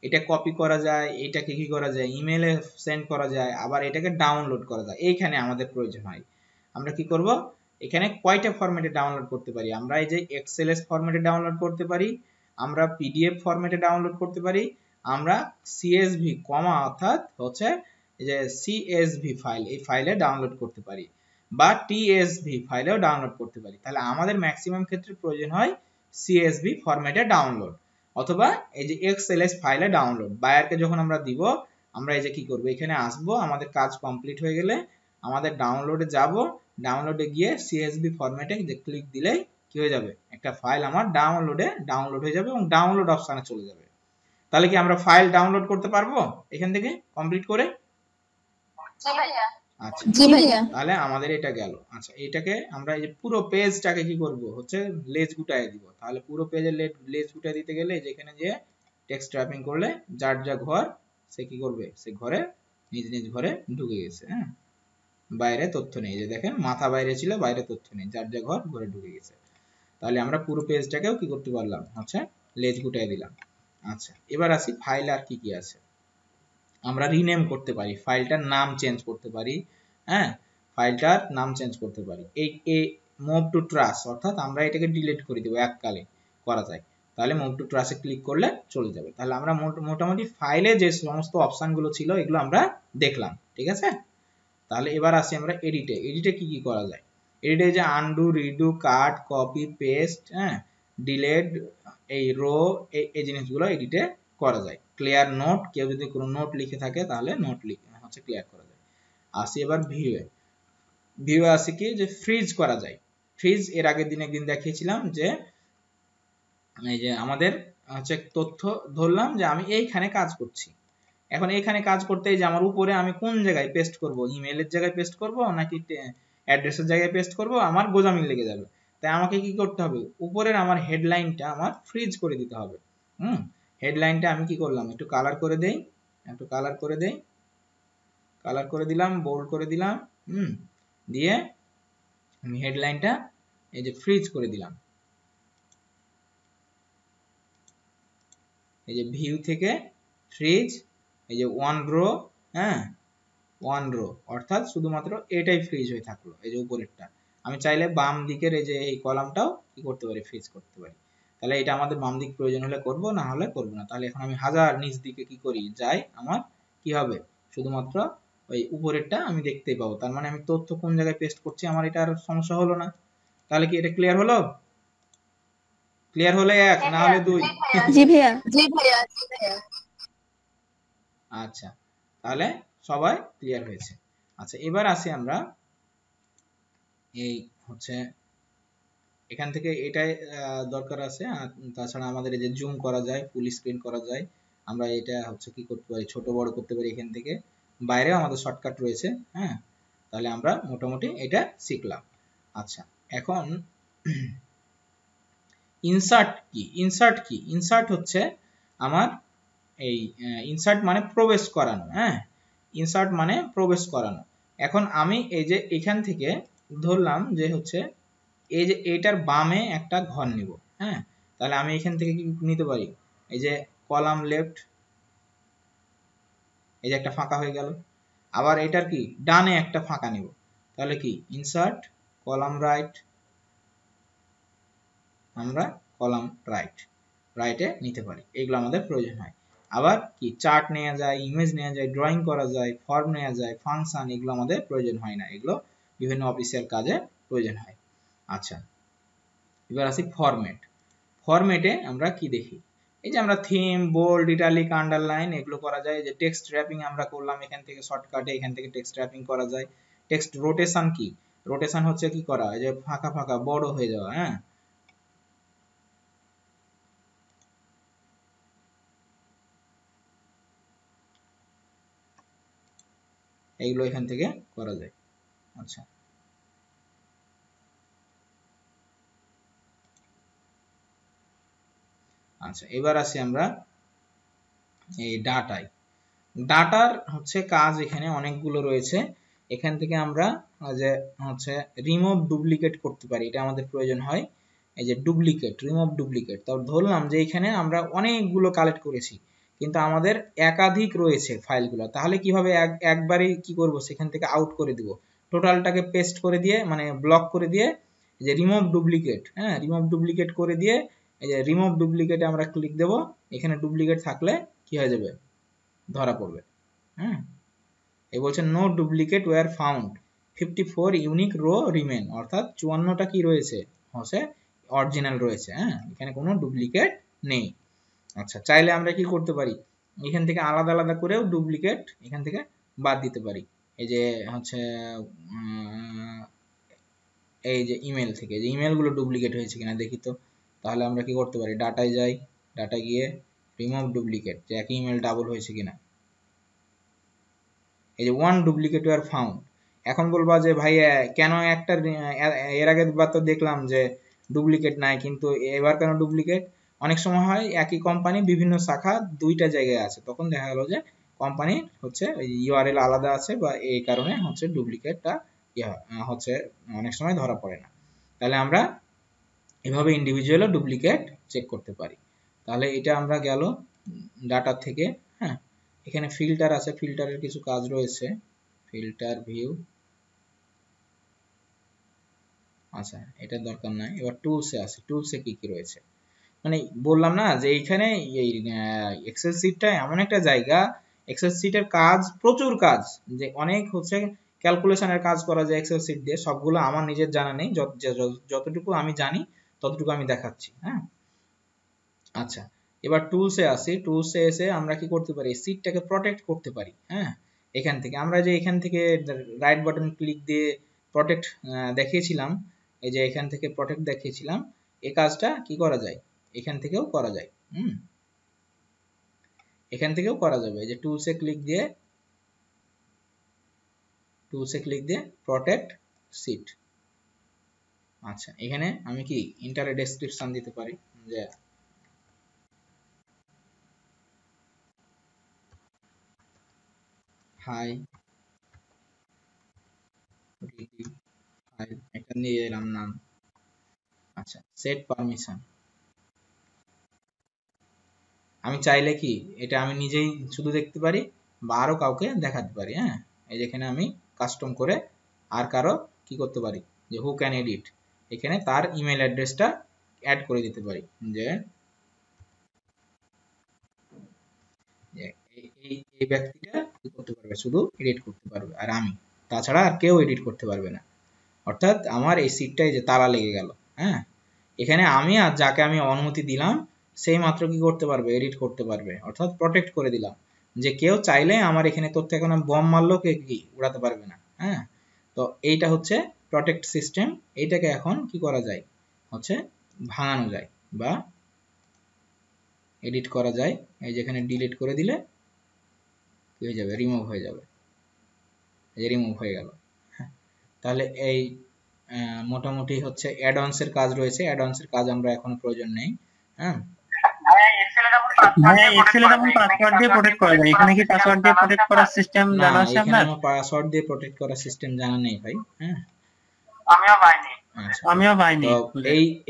এটা কপি করা যায়, এটাকে কি করা যায়, ইমেলে সেন্ড করা যায়, আবার এটাকে ডাউনলোড করা যায়। এইখানে আমাদের প্রয়োজন হয় আমরা কি করব, এখানে কয়টা ফরম্যাটে ডাউনলোড করতে পারি। আমরা এই যে এক্সএলএস ফরম্যাটে ডাউনলোড করতে পারি, আমরা পিডিএফ ফরম্যাটে ডাউনলোড করতে পারি, আমরা সিএসভি কমা অর্থাৎ হচ্ছে এই যে সিএসভি ফাইল, এই ফাইলে ডাউনলোড করতে পারি, বা টিএসভি ফাইলেও ডাউনলোড করতে পারি। তাহলে আমাদের ম্যাক্সিমাম ক্ষেত্রে প্রয়োজন হয় সিএসভি ফরম্যাটে ডাউনলোড অথবা এই যে এক্সএলএস ফাইলে ডাউনলোড। বায়ারকে যখন আমরা দিব, আমরা এই যে কি করব, এখানে আসবো, আমাদের কাজ কমপ্লিট হয়ে গেলে আমাদের ডাউনলোডে যাব, ডাউনলোডে গিয়ে সিএসভি ফরম্যাটে যে ক্লিক দিলেই কি হয়ে যাবে, একটা ফাইল আমার ডাউনলোড হয়ে যাবে এবং ডাউনলোড অপশনে চলে যাবে। তাহলে কি আমরা ফাইল ডাউনলোড করতে পারবো এখান থেকে কমপ্লিট করে? আচ্ছা, জি ভাইয়া। তাহলে আমাদের এটা গেল। আচ্ছা, এটাকে আমরা এই যে পুরো পেজটাকে কি করব, হচ্ছে লেজ গুটায় দিব। তাহলে পুরো পেজের লেজ গুটায় দিতে গেলে যেখানে যে টেক্সট ট্র্যাপিং করলে যার যা ঘর সে কি করবে, সে ঘরে নিজ নিজ ঘরে ঢুকে গেছে। হ্যাঁ, বাইরে তথ্য নেই, যে দেখেন মাথা বাইরে ছিল, বাইরে তথ্য নেই, যার যা ঘর ঘরে ঢুকে গেছে। তাহলে আমরা পুরো পেজটাকেও কি করতে পারলাম, হচ্ছে লেজ গুটায় দিলাম। আচ্ছা, এবার আসি ফাইল আর কি কি আছে। আমরা রিনেম করতে পারি, ফাইলটার নাম চেঞ্জ করতে পারি। হ্যাঁ, ফাইলটার নাম চেঞ্জ করতে পারি। এই মুভ টু ট্রাস অর্থাৎ আমরা এটাকে ডিলিট করে দেব, এককালে করা যায়। তাহলে মুভ টু ট্রাসে ক্লিক করলে চলে যাবে। তাহলে আমরা মোটামুটি ফাইলে যে সমস্ত অপশন গুলো ছিল এগুলো আমরা দেখলাম, ঠিক আছে। তাহলে এবার আসি আমরা এডিটে কি কি করা যায়। এডিটে যে আনডু, রিডু, কাট, কপি, পেস্ট, হ্যাঁ, ডিলেট, এই রো, এই জিনিসগুলো এডিটে করা যায়। ক্লিয়ার নোট, কেউ যদি কোনো নোট লিখে থাকে তাহলে নোট লিখে হচ্ছে ক্লিয়ার করা যায়। আসি এবার ভিউয়ে আসি কি যে ফ্রিজ করা যায়। ফ্রিজ এর আগের দিন একদিন দেখিয়েছিলাম যে এই যে আমাদের হচ্ছে তথ্য ধরলাম যে আমি এইখানে কাজ করছি, এখন এখানে কাজ করতে যে আমার উপরে আমি কোন জায়গায় পেস্ট করব, ইমেলের জায়গায় পেস্ট করব নাকি অ্যাড্রেসের জায়গায় পেস্ট করব, আমার গোজামিল লেগে যাবে। তাই আমাকে কি করতে হবে, উপরের আমার হেডলাইনটা আমার ফ্রিজ করে দিতে হবে। হেডলাইনটা আমি কি করলাম, একটু কালার করে দেই, কালার করে দিলাম, বোল্ড করে দিলাম। দিয়ে আমি হেডলাইনটা এই যে ফ্রিজ করে দিলাম। এই যে ভিউ থেকে ফ্রিজ, এই যে ওয়ান রো, হ্যাঁ, ওয়ান রো অর্থাৎ শুধুমাত্র এটাই ফ্রিজ হয়ে থাকলো, এই যে উপরেরটা। আমি চাইলে বাম দিকের এই যে এই কলামটাও কি করতে পারি, ফ্রিজ করতে পারি। তাহলে এটা আমাদের বাম দিক প্রয়োজন হলে করব, না হলে করব না। তাহলে এখন আমি হাজার নিচ দিকে কি করি যাই, আমার কি হবে, শুধুমাত্র ওই উপরেরটা আমি দেখতেই পাবো। তার মানে আমি তথ্য কোন জায়গায় পেস্ট করছি আমার এটা আর সমস্যা হলো না। তাহলে কি এটা ক্লিয়ার হলো? ক্লিয়ার হলে এক, না হলে দুই। জি ভাইয়া। আচ্ছা, তাহলে সবাই ক্লিয়ার হয়েছে। আচ্ছা, এবার আসি আমরা এই হচ্ছে এখান থেকে এটাই দরকার আছে। আর তাছাড়া আমাদের এই যে জুম করা যায়, ফুল স্ক্রিন করা যায়, আমরা এটা হচ্ছে কি করতে পারি, ছোট বড় করতে পারি এখান থেকে। বাইরেও আমাদের শর্টকাট রয়েছে। হ্যাঁ, তাহলে আমরা মোটামুটি এটা শিখলাম। আচ্ছা, এখন ইনসার্ট হচ্ছে আমার এই ইনসার্ট মানে প্রবেশ করানো। হ্যাঁ, ইনসার্ট মানে প্রবেশ করানো। এখন আমি এই যে এখান থেকে ধরলাম যে হচ্ছে এই যে এটার বামে একটা ঘর নিব। হ্যাঁ, তাহলে আমি এখান থেকে কি নিতে পারি, এই যে কলাম লেফট, এই যে একটা ফাঁকা হয়ে গেল। আবার এটার কি ডানে একটা ফাঁকা নিব, তাহলে কি ইনসার্ট কলাম রাইট, আমরা কলাম রাইটে নিতে পারি, এগুলো আমাদের প্রয়োজন হয়। আবার কি চার্ট নেওয়া যায়, ইমেজ নেওয়া যায়, ড্রয়িং করা যায়, ফর্ম নেওয়া যায়, ফাংশন, এগুলো আমাদের প্রয়োজন হয় না, এগুলো বিভিন্ন অফিসিয়াল কাজে প্রয়োজন হয়। আচ্ছা, এবার আসি ফরম্যাটে আমরা কি দেখি, এই যে আমরা থিম, বোল্ড, ইটালিক, আন্ডারলাইন এগুলো করা যায়। যে টেক্সট র‍্যাপিং আমরা করলাম এখান থেকে শর্টকাটে, এখান থেকে টেক্সট র‍্যাপিং করা যায়। টেক্সট রোটেশন কি, রোটেশন হচ্ছে কি করা, এই যে ফাঁকা ফাঁকা বড় হয়ে যাওয়া। হ্যাঁ, এইগুলো এখান থেকে করা যায়। আচ্ছা আচ্ছা এবার আসি আমরা এই ডাটায়। ডাটার হচ্ছে কাজ এখানে অনেকগুলো রয়েছে। এখান থেকে আমরা যে হচ্ছে রিমুভ ডুপ্লিকেট করতে পারি, এটা আমাদের প্রয়োজন হয়। এই যে ডুপ্লিকেট, রিমুভ ডুপ্লিকেট, তো ধরলাম যে এখানে আমরা অনেকগুলো কালেক্ট করেছি কিন্তু আমাদের একাধিক রয়েছে ফাইলগুলো, তাহলে কিভাবে একবারে কি করব, সেখান থেকে আউট করে দিব, টোটালটাকে পেস্ট করে দিয়ে মানে ব্লক করে দিয়ে যে রিমুভ ডুপ্লিকেট, হ্যাঁ রিমুভ ডুপ্লিকেট করে দিয়ে এই যে রিমুভ ডুপ্লিকেটে আমরা ক্লিক দেব। এখানে ডুপ্লিকেট থাকলে কি হয়ে যাবে, ধরা পড়বে। হ্যাঁ এই বলছে no duplicate were found, 54 unique row remain, অর্থাৎ 54টা কি রয়েছে, হচ্ছে অরিজিনাল রয়েছে। হ্যাঁ এখানে কোনো ডুপ্লিকেট নেই। আচ্ছা চাইলে আমরা কি করতে পারি, এখান থেকে আলাদা আলাদা করেও ডুপ্লিকেট এখান থেকে বাদ দিতে পারি। এই যে হচ্ছে এই যে ইমেল থেকে যে ইমেলগুলো ডুপ্লিকেট হয়েছে কিনা দেখি তো। তাহলে আমরা কি করতে পারি, ডাটায় যাই, ডাটা গিয়ে রিমুভ ডুপ্লিকেট, যে একই ইমেল ডাবল হয়েছে কিনা, এই যে ওয়ান ডুপ্লিকেট ওয়্যার ফাউন্ড। এখন বলবা যে ভাই কেন একটা এর আগের বার তো দেখলাম যে ডুপ্লিকেট নাই কিন্তু এবার কেন ডুপ্লিকেট? অনেক সময় হয় একই কোম্পানি বিভিন্ন শাখা দুইটা জায়গায় আছে, তখন দেখা গেল যে কোম্পানি হচ্ছে ইউআরএল আলাদা আছে বা এই কারণে হচ্ছে ডুপ্লিকেটটা হচ্ছে অনেক সময় ধরা পড়ে না। তাহলে আমরা এভাবে ইন্ডিভিজুয়াল ডুপ্লিকেট চেক করতে পারি। তাহলে এটা আমরা গেল ডাটা থেকে। হ্যাঁ এখানে ফিল্টার আছে, ফিল্টারের কিছু কাজ রয়েছে, ফিল্টার ভিউ, আচ্ছা এটা দরকার নাই। এবার টুলসে আছে, টুলসে কি কি রয়েছে, মানে বললাম না যে এইখানে এই এক্সেল শিটটা এমন একটা জায়গা, এক্সেল শিটের কাজ প্রচুর কাজ, যে অনেক হচ্ছে ক্যালকুলেশনের কাজ করা যায় এক্সেল শিট দিয়ে, সবগুলো আমার নিজের জানা নেই, যতটুকু আমি জানি ততটুকু আমি দেখাচ্ছি। হ্যাঁ আচ্ছা এবার টুলসে আসি, টুলসে এসে আমরা কি করতে পারি, শিটটাকে প্রটেক্ট করতে পারি। হ্যাঁ এখান থেকে আমরা যে এখান থেকে রাইট বাটন ক্লিক দিয়ে প্রটেক্ট দেখিয়েছিলাম, এই যে এখান থেকে প্রটেক্ট দেখিয়েছিলাম, এই কাজটা কি করা যায়, এখান থেকেও করা যায়। এখান থেকেও করা যাবে। এই যে টুলসে ক্লিক দিয়ে, টুলসে ক্লিক দিয়ে প্রটেক্ট শিট। আচ্ছা এখানে আমি কি ইন্টারে ডেসক্রিপশন দিতে পারি যে হাই ফাইল, এটা নিয়ে এলাম নাম। আচ্ছা সেট পারমিশন, আমি চাইলে কি এটা আমি নিজেই শুধু দেখতে পারি বা আরো কাউকে দেখাতে পারি। হ্যাঁ এই যেখানে আমি কাস্টম করে আর কারো কি করতে পারি, যে হু ক্যান এডিট, এখানে তার ইমেল অ্যাড্রেসটা অ্যাড করে দিতে পারি, যে এই ব্যক্তিটা কি করতে পারবে, শুধু এডিট করতে পারবে আর আমি, তাছাড়া আর কেউ এডিট করতে পারবে না। অর্থাৎ আমার এই সিটটাই যে তালা লেগে গেল। হ্যাঁ এখানে আমি আর যাকে আমি অনুমতি দিলাম সেই মাত্র কি করতে পারবে, এডিট করতে পারবে, অর্থাৎ প্রটেক্ট করে দিলাম, যে কেউ চাইলে আমার এখানে তথ্য এখন বম মারলেও কে কি উড়াতে পারবে না। হ্যাঁ তো এইটা হচ্ছে প্রটেক্ট সিস্টেম। এইটাকে এখন কি করা যায়, হচ্ছে ভাঙানো যায় বা এডিট করা যায়। এই যেখানে ডিলিট করে দিলে কি হয়ে যাবে, রিমুভ হয়ে যাবে, এই যে রিমুভ হয়ে গেল। তাহলে এই মোটামুটি হচ্ছে অ্যাডভান্স এর কাজ রয়েছে, অ্যাডভান্স এর কাজ আমরা এখন প্রয়োজন নেই। হ্যাঁ এক্সেলে যেমন পাসওয়ার্ড দিয়ে প্রোটেক্ট করা যায়, এখানে কি পাসওয়ার্ড দিয়ে প্রোটেক্ট করার সিস্টেম জানা আছে আপনার? এখানে পাসওয়ার্ড দিয়ে প্রোটেক্ট করার সিস্টেম জানা নেই ভাই। হ্যাঁ আমিও পাইনি।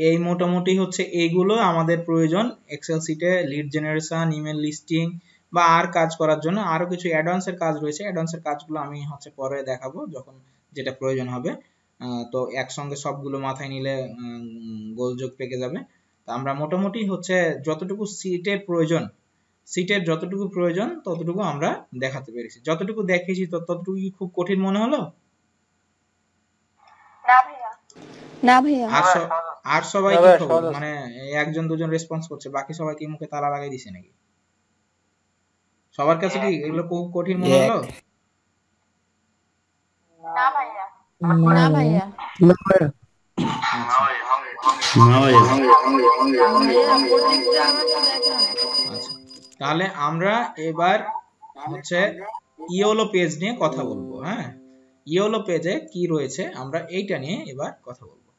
এই মোটামুটি হচ্ছে এইগুলো আমাদের প্রয়োজন এক্সেল শিটে লিড জেনারেশন, ইমেল লিস্টিং বা আর কাজ করার জন্য। আরো কিছু অ্যাডভান্স এর কাজ রয়েছে, অ্যাডভান্স এর কাজগুলো আমি হচ্ছে পরে দেখাবো যখন যেটা প্রয়োজন হবে। তো একসঙ্গে সবগুলো মাথায় নিলে গোলযোগ পেকে যাবে। তো আমরা মোটামুটি হচ্ছে যতটুকু সিটের প্রয়োজন, সিটের যতটুকু প্রয়োজন ততটুকু আমরা দেখাতে পেরেছি। যতটুকু দেখিয়েছি ততটুকু কি খুব কঠিন মনে হলো? না ভাইয়া। আর সবাই কি খবর, মানে একজন দুজন রেসপন্স করছে, বাকি সবাই কি মুখে তালা লাগাই দিছে নাকি? সবার কাছে কি এগুলো খুব কঠিন মনে হলো? না ভাইয়া। না ভাইয়া। আচ্ছা তাহলে আমরা এবার হচ্ছে ইয়েলো পেজ নিয়ে কথা বলবো। হ্যাঁ, ইয়েলো পেজে কি রয়েছে আমরা এইটা নিয়ে এবার কথা বলবো।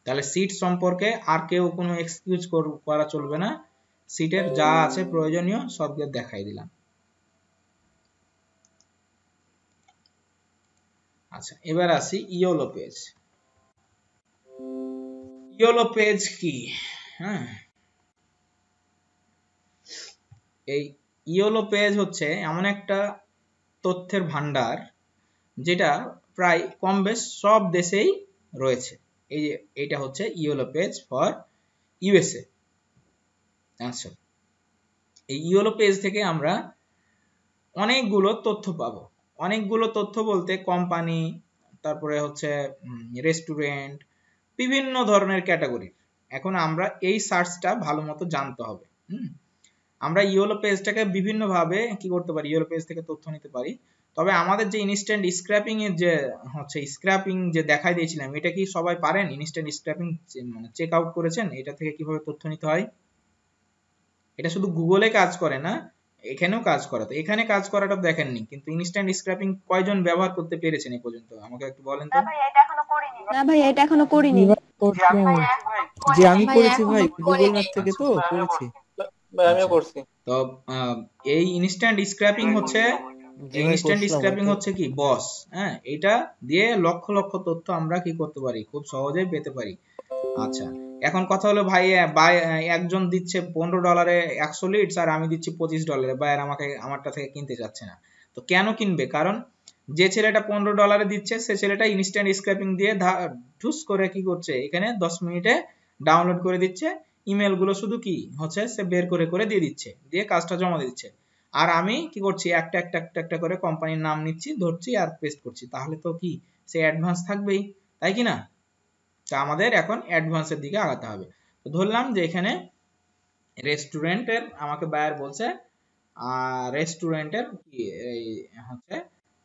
তাহলে সিট সম্পর্কে আর কেউ কোনো এক্সকিউজ করা চলবে না, সিটের যা আছে প্রয়োজনীয় সবকে দেখাই দিলাম। আচ্ছা, এবার আসি ইয়েলো পেজ। ইয়েলো পেজ কি? হ্যাঁ, এই ইয়েলো পেজ হচ্ছে এমন একটা তথ্যের ভান্ডার যেটা প্রায় কম বেশ সব দেশেই রয়েছে। এই যে এটা হচ্ছে ইয়েলো পেজ ফর ইউএসএ। আচ্ছা, এই ইয়েলো পেজ থেকে আমরা অনেকগুলো তথ্য পাবো। অনেকগুলো তথ্য বলতে কোম্পানি, তারপরে হচ্ছে রেস্টুরেন্ট, বিভিন্ন ধরনের ক্যাটাগরি। এখন আমরা এই সার্চটা ভালো মতো জানতে হবে। আমরা ইয়েলো পেজটাকে বিভিন্ন ভাবে কি করতে পারি, ইয়েলো পেজ থেকে তথ্য নিতে পারি। তবে আমাদের যে ইনস্ট্যান্ট স্ক্র্যাপিং এর যে হচ্ছে স্ক্র্যাপিং যে দেখাই দিয়েছিলাম, এটা কি সবাই পারেন? ইনস্ট্যান্ট স্ক্র্যাপিং মানে চেক আউট করেছেন এটা থেকে কিভাবে তথ্য নিতে হয়? এটা শুধু গুগলে কাজ করে না, এখানেও কাজ করে। তো এখানে কাজ করাটা দেখেননি, কিন্তু ইনস্ট্যান্ট স্ক্র্যাপিং কয়জন ব্যবহার করতে পেরেছেন এই পর্যন্ত আমাকে একটু বলেন তো। না ভাই এটা এখনো করিনি। যে আমি ভাই, করেছি এখনো ভাই, গুগল করিনি। ম্যাপ থেকে তো করেছি। ভাই আমিও করছি। তো এই ইনস্ট্যান্ট স্ক্র্যাপিং হচ্ছে, জি এই ভাই, ইনস্ট্যান্ট করছিলাম স্ক্র্যাপিং ওইটাই। হচ্ছে কি বস। হ্যাঁ, এটা দিয়ে লক্ষ লক্ষ তথ্য আমরা কি করতে পারি, খুব সহজেই পেতে পারি। আচ্ছা, এখন কথা হলো ভাই, একজন দিচ্ছে $15 100 লিটস আর আমি দিচ্ছি $25, বায়ার আমাকে আমারটা থেকে কিনতে চাচ্ছে না। তো কেন কিনবে? কারণ যে ছেলেটা $15 দিচ্ছে সে ছেলেটা ইনস্ট্যান্ট স্ক্র্যাপিং দিয়ে ঠুস করে কি করছে, এখানে 10 মিনিটে ডাউনলোড করে দিচ্ছে, ইমেল গুলো শুধু কি হচ্ছে সে বের করে করে দিয়ে দিচ্ছে, দিয়ে কাজটা জমা দিচ্ছে। আর আমি কি করছি, একটা একটা একটা একটা করে কোম্পানির নাম নিচ্ছি, ধরছি আর পেস্ট করছি। তাহলে তো কি সে অ্যাডভান্স থাকবেই, তাই কি না? তা আমাদের এখন অ্যাডভান্সের দিকে আগাতে হবে। তো ধরলাম যে এখানে রেস্টুরেন্টের আমাকে বায়ার বলছে রেস্টুরেন্টের কি এই হচ্ছে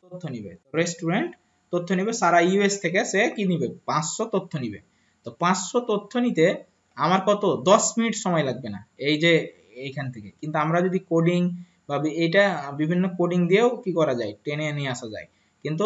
তথ্য নিবে। রেস্টুরেন্ট তথ্য নিবে সারা ইউএস থেকে, সে কি নিবে 500 তথ্য নিবে। তো 500 তথ্য নিতে আমার কত 10 মিনিট সময় লাগবে না এই যে এইখান থেকে। কিন্তু আমরা যদি কোডিং বা এটা বিভিন্ন কোডিং দিয়েও কি করা যায়, টেনে নিয়ে আসা যায়। কিন্তু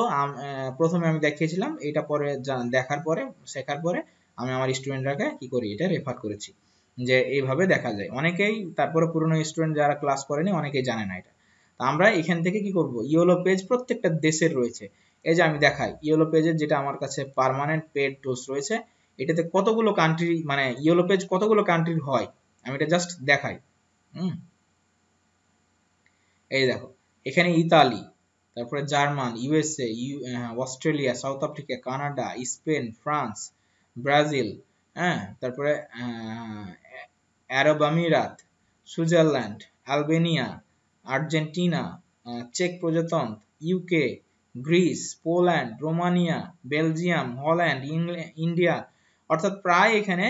প্রথমে আমি দেখিয়েছিলাম, এটা পরে দেখার পরে শেখার পরে আমি আমার স্টুডেন্টরাকে কি করি, এটা রেফার করেছি যে এইভাবে দেখা যায়। অনেকেই তারপরে পুরনো স্টুডেন্ট যারা ক্লাস করেনি অনেকেই জানে না এটা। তো আমরা এখান থেকে কি করব, ইয়েলো পেজ প্রত্যেকটা দেশের রয়েছে। এই যে আমি দেখাই ইয়েলো পেজের, যেটা আমার কাছে পার্মানেন্ট পেড টুলস রয়েছে, এটাতে কতগুলো কান্ট্রি মানে ইয়েলো পেজ কতগুলো কান্ট্রির হয় আমি এটা জাস্ট দেখাই। এই দেখো এখানে ইতালি, তারপরে German, USA, Australia, South Africa, Canada, Spain, France, Brazil, হ্যাঁ, তারপরে আরব আমিরাত, সুইজারল্যান্ড, আলবেনিয়া, আর্জেন্টিনা, চেক প্রজাতন্ত্র, UK, Greece, Poland, Romania, Belgium, Holland, India. অর্থাৎ প্রায় এখানে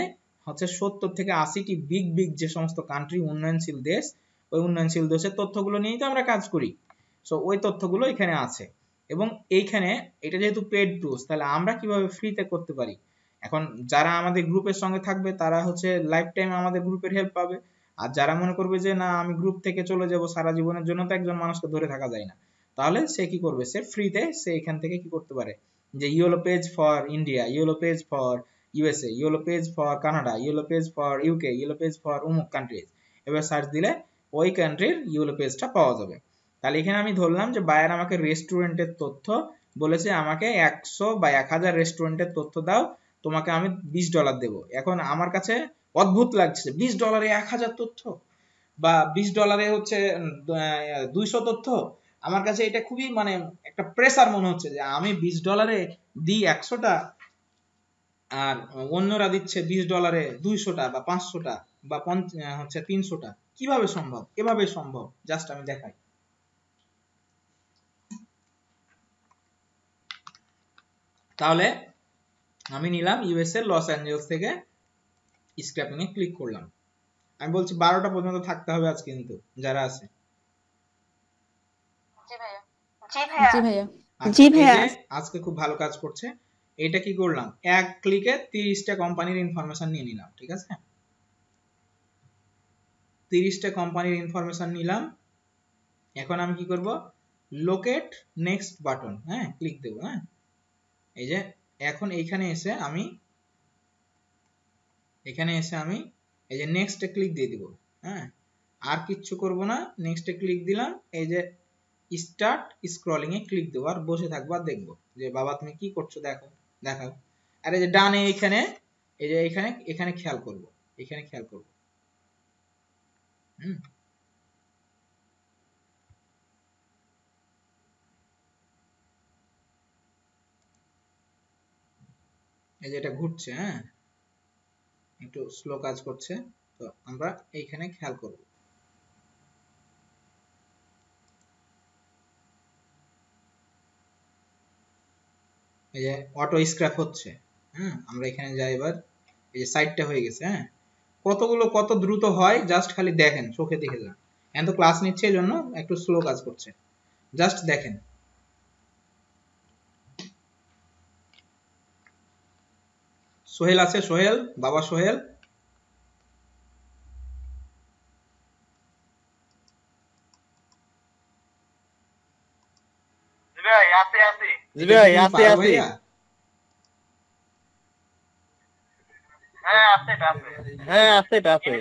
হচ্ছে 70 থেকে 80টি বিগ বিগ যে সমস্ত কান্ট্রি, উন্নয়নশীল দেশ, ওই উন্নয়নশীল দেশের তথ্যগুলো নিয়েই তো আমরা কাজ করি। সো ওই তথ্যগুলো এখানে আছে। এবং এইখানে এটা যেহেতু পেড টুলস, তাহলে আমরা কিভাবে ফ্রিতে করতে পারি? এখন যারা আমাদের গ্রুপের সঙ্গে থাকবে তারা হচ্ছে লাইফ টাইম আমাদের গ্রুপের হেল্প পাবে। আর যারা মনে করবে যে না আমি গ্রুপ থেকে চলে যাব সারা জীবনের জন্য, তো একজন মানুষকে ধরে থাকা যায় না, তাহলে সে কি করবে, সে ফ্রিতে সে এখান থেকে কি করতে পারে, যে yellow page for India, yellow page for USA, yellow page for Canada, yellow page for UK, yellow page for অমুক কান্ট্রিজ, এবার সার্চ দিলে ওই কান্ট্রির ইয়েলো পেজটা পাওয়া যাবে। তাহলে এখানে আমি ধরলাম যে বায়ার আমাকে রেস্টুরেন্টের তথ্য বলেছে, আমাকে 100 বা 1000 রেস্টুরেন্টের তথ্য দাও, তোমাকে আমি $20 দেবো। এখন আমার কাছে অদ্ভুত লাগছে, $20 1000 তথ্য বা $20 হচ্ছে 200 তথ্য। আমার কাছে এটা খুবই মানে একটা প্রেসার মনে হচ্ছে যে আমি $20 দিই 100টা আর অন্যরা দিচ্ছে $20 200টা বা 500টা বা হচ্ছে 300টা। কিভাবে সম্ভব? এভাবে সম্ভব, জাস্ট আমি দেখাই। তাহলে আমি নিলাম ইউএসএ লস অ্যাঞ্জেলস থেকে, স্ক্র্যাপিং এ ক্লিক করলাম। আমি বলছি 12টা পর্যন্ত থাকতে হবে আজ কিন্তু যারা আছে। জি ভাইয়া। আচ্ছা, জি ভাইয়া। এই যে আজকে খুব ভালো কাজ করছে। এটা কি করলাম, এক ক্লিকে 30টা কোম্পানির ইনফরমেশন নিয়ে নিলাম। ঠিক আছে, 30টা কোম্পানির ইনফরমেশন নিলাম। এখন আমি কি করব, লোকেট নেক্সট বাটন, হ্যাঁ ক্লিক দেব। হ্যাঁ এই যে এখন এইখানে এসে আমি এই যে নেক্সটে ক্লিক দিয়ে দিব। হ্যাঁ আর কিচ্ছু করব না, নেক্সটে ক্লিক দিলাম, এই যে স্টার্ট স্ক্রলিং এ ক্লিক দেব, আর বসে থাকবো আর দেখবো যে বাবা তুমি কি করছো দেখাও। আর এই যে ডানে এইখানে এই যে এখানে খেয়াল করব, এখানে খেয়াল করব। এই যে এটা ঘুরছে, হ্যাঁ একটু স্লো কাজ করছে, তো আমরা এইখানে খেয়াল করব। এই যে অটো স্ক্র্যাপ হচ্ছে, হ্যাঁ আমরা এখানে যাই এবার, এই যে সাইডটা হয়ে গেছে। হ্যাঁ কত দ্রুত হয় জাস্ট খালি দেখেন, চোখে দেখে যান। এখন তো ক্লাস নিচ্ছে এই জন্য একটু স্লো কাজ করছে, জাস্ট দেখেন। সোহেল আছে, সোহেল, বাবা সোহেল। জি ভাই আছে পারো আছে। ভাইয়া? হ্যাঁ আছে এটা আছে।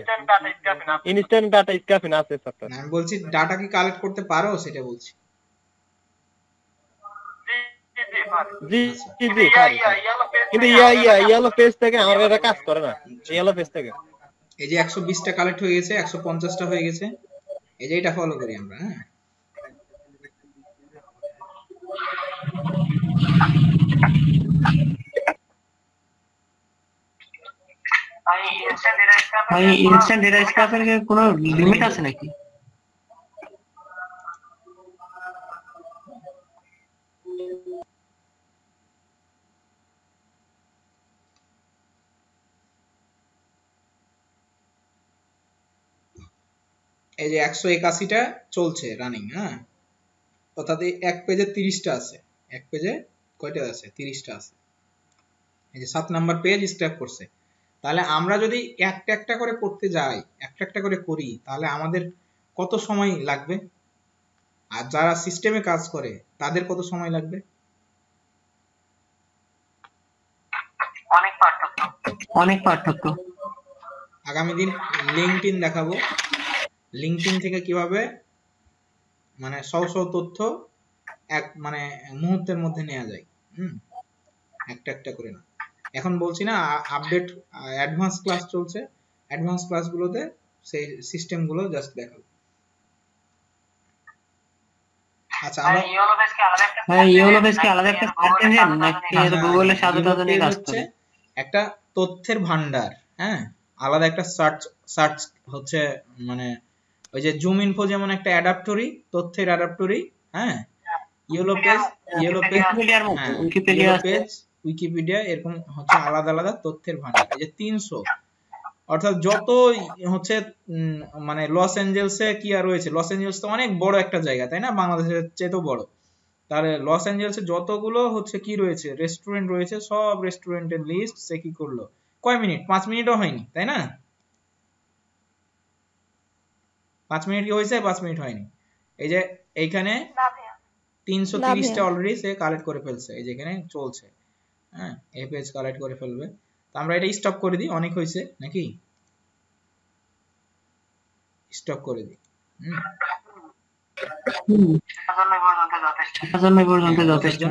ইনস্ট্যান্ট ডাটা স্ক্যাফিং আছে স্যার। না, আমি বলছি ডাটা কি কালেক্ট করতে পারো সেটা বলছি। জি আচ্ছা জি জি পারি। কিন্তু ইয়েলো পেজ থেকে আমার এটা কাজ করে না, ইয়েলো পেজ থেকে। এই যে 120টা কালেক্ট হয়ে গেছে, 150টা হয়ে গেছে। এই যে এটা ফলো করি আমরা। হ্যাঁ ভাই ইনস্ট্যান্ট ডেটা স্ক্র্যাপের কোনো লিমিট আছে নাকি? এই যে 181টা চলছে রানিং। হ্যাঁ অর্থাৎ এক পেজে 30টা আছে, এক পেজে কয়টা আছে, 30টা আছে। এই যে 7 নাম্বার পেজ স্ক্র্যাপ করছে। তাহলে আমরা যদি একটা একটা করে করতে যাই, একটা একটা করে করি, তাহলে আমাদের কত সময় লাগবে? আর যারা সিস্টেমে কাজ করে তাদের কত সময় লাগবে? অনেক পার্থক্য। আগামী দিন লিঙ্কডইন দেখাবো, লিঙ্কডইন থেকে কিভাবে মানে সব তথ্য এক মানে মুহূর্তের মধ্যে নেওয়া যায়। একটা একটা করে না। এখন বলছি না আপডেট অ্যাডভান্স ক্লাস চলছে, অ্যাডভান্স ক্লাসগুলোতে সেই সিস্টেমগুলো জাস্ট দেখাবো। আচ্ছা আমরা ইয়েলো পেজ কি আলাদা একটা সার্চ ইঞ্জিন নাকি গুগলের সাথে সাথে নিয়ে কাজ করে? একটা তথ্যের ভান্ডার। হ্যাঁ আলাদা একটা সার্চ হচ্ছে, মানে ওই যে জুম ইনফো যেমন একটা অ্যাডাপ্টরি, তথ্যের অ্যাডাপ্টরি। হ্যাঁ ইয়েলো পেজ উইকিপিডিয়া এরকম হচ্ছে আলাদা আলাদা তথ্যের ভান্ডার। এই যে 300, অর্থাৎ যত হচ্ছে মানে লস অ্যাঞ্জেলসে কি আর রয়েছে, লস অ্যাঞ্জেলস তো অনেক বড় একটা জায়গা তাই না, বাংলাদেশের চেয়েও বড়। তাহলে লস অ্যাঞ্জেলসে যতগুলো হচ্ছে কি রয়েছে রেস্টুরেন্ট রয়েছে, সব রেস্টুরেন্টের লিস্ট সে কি করলো, কয় মিনিট, 5 মিনিটও হয়নি তাই না, 5 মিনিট কি হয়েছে, 5 মিনিট হয়নি। এই যে এইখানে 330টা অলরেডি সে কালেক্ট করে ফেলছে, এই যে এখানে চলছে। হ্যাঁ এই পেজ কালেক্ট করে ফেলবে। তো আমরা এটা স্টপ করে দিই, অনেক হয়েছে নাকি, স্টপ করে দিই।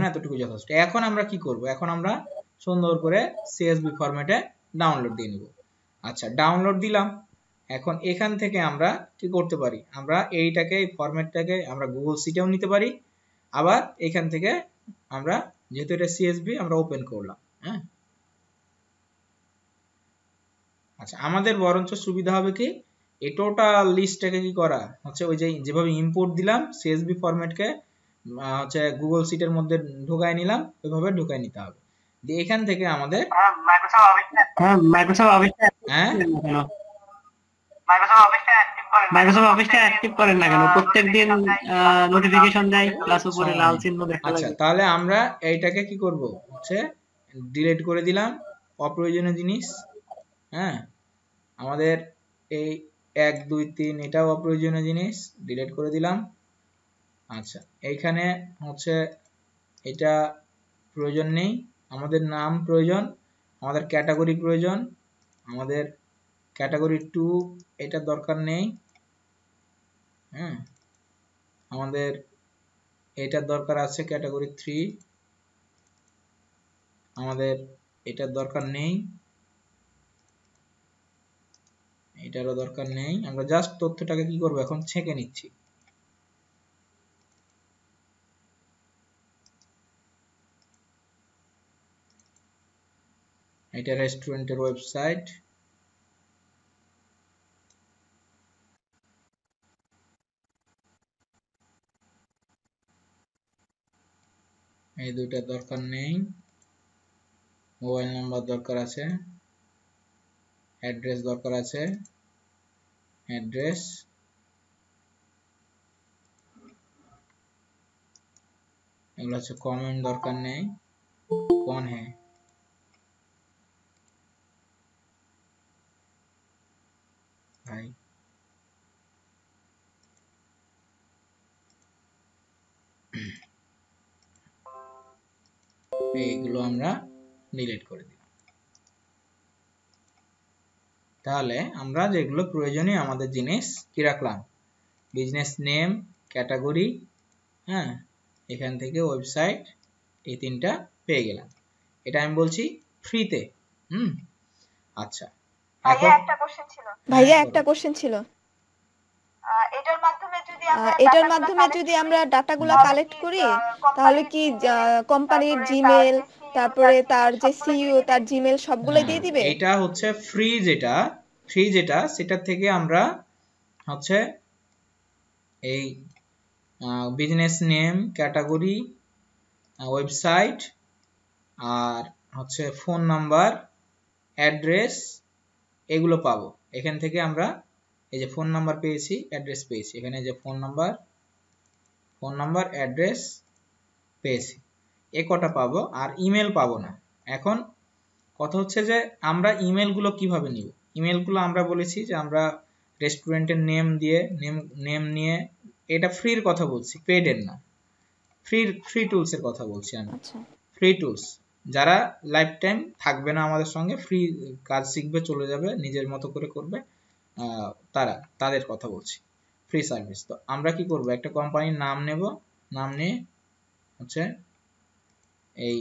এতটুকু যথেষ্ট। এখন আমরা কি করব, এখন আমরা সুন্দর করে CSV ফরম্যাটে ডাউনলোড দিয়ে নিব। আচ্ছা ডাউনলোড দিলাম। এখন এখান থেকে আমরা কি করতে পারি, আমরা এইটাকে এই ফরম্যাটটাকে আমরা গুগল শিটেও নিতে পারি, আবার এখান থেকে আমরা যেহেতু এটা CSV আমরা ওপেন করলাম। হ্যাঁ আচ্ছা আমাদের বরঞ্চ সুবিধা হবে কি, এই টোটাল লিস্টটাকে কি করা হচ্ছে, ওই যে যেভাবে ইম্পোর্ট দিলাম CSV ফরম্যাটকে হচ্ছে গুগল শিটের মধ্যে ঢুকায় নিলাম, ওইভাবে ঢুকায় নিতে হবে। দিয়ে এখান থেকে আমাদের মাইক্রোসফট অফিসটা অ্যাক্টিভ করেন না কেন? প্রত্যেকদিন নোটিফিকেশন দেয়, প্লাস উপরে লাল চিহ্ন দেখা আচ্ছা লাগে। তাহলে আমরা এইটাকে কি করব হচ্ছে ডিলিট করে দিলাম অপ্রয়োজনীয় জিনিস। হ্যাঁ আমাদের এই 1 2 3 এটাও অপ্রয়োজনীয় জিনিস ডিলিট করে দিলাম। আচ্ছা, এইখানে হচ্ছে এটা প্রয়োজন নেই, আমাদের নাম প্রয়োজন, আমাদের ক্যাটাগরি প্রয়োজন, আমাদের ক্যাটাগরি 2 এটা দরকার নেই। হ্যাঁ, আমাদের এটার দরকার আছে ক্যাটাগরি 3, আমাদের এটার দরকার নেই, এটারও দরকার নেই। আমরা জাস্ট তথ্যটাকে কি করব এখন ছেঁকে নিচ্ছি। এটা রেস্টুরেন্টের ওয়েবসাইট, এই দুইটা দরকার নেই। মোবাইল নাম্বার দরকার আছে, অ্যাড্রেস দরকার আছে, অ্যাড্রেস, এগুলো হচ্ছে কমেন্ট দরকার নেই, कौन है ভাই, এইগুলো আমরা ডিলিট করে দিলাম। তাহলে আমরা যেগুলো প্রয়োজনীয় আমাদের জিনিস কি রাখলাম, বিজনেস নেম, ক্যাটাগরি, হ্যাঁ, এখান থেকে ওয়েবসাইট, এই তিনটা পেয়ে গেলাম। এটা আমি বলছি ফ্রিতে। আচ্ছা, ভাইয়া একটা কোশ্চেন ছিল, এটার মাধ্যমে যদি আমরা ডাটাগুলো কালেক্ট করি তাহলে কি কোম্পানির জিমেল, তারপরে তার যে সিইও তার জিমেল সবগুলোই দিয়ে দিবে? এটা হচ্ছে ফ্রি, যেটা সেটা থেকে আমরা হচ্ছে এই বিজনেস নেম, ক্যাটাগরি, ওয়েবসাইট, আর হচ্ছে ফোন নাম্বার, অ্যাড্রেস, এগুলো পাবো। এখান থেকে আমরা এই যে ফোন নাম্বার পেয়েছি, অ্যাড্রেস পেয়েছি, এখানে যে ফোন নাম্বার অ্যাড্রেস পেয়েছি, এ কটা পাবো, আর ইমেল পাবো না। এখন কথা হচ্ছে যে আমরা ইমেলগুলো কিভাবে নিব। ইমেলগুলো আমরা বলেছি যে আমরা রেস্টুরেন্টের নেম দিয়ে নেম নিয়ে, এটা ফ্রির কথা বলছি, পেড এর না, ফ্রি টুলস এর কথা বলছি আমি। আচ্ছা, ফ্রি টুলস, যারা লাইফ টাইম থাকবে না আমাদের সঙ্গে, ফ্রি কাজ শিখবে, চলে যাবে, নিজের মতো করে করবে, তাদের কথা বলছি, ফ্রি সার্ভিস। তো আমরা কি করব, একটা কোম্পানির নাম নেব, নাম নিয়ে হচ্ছে এই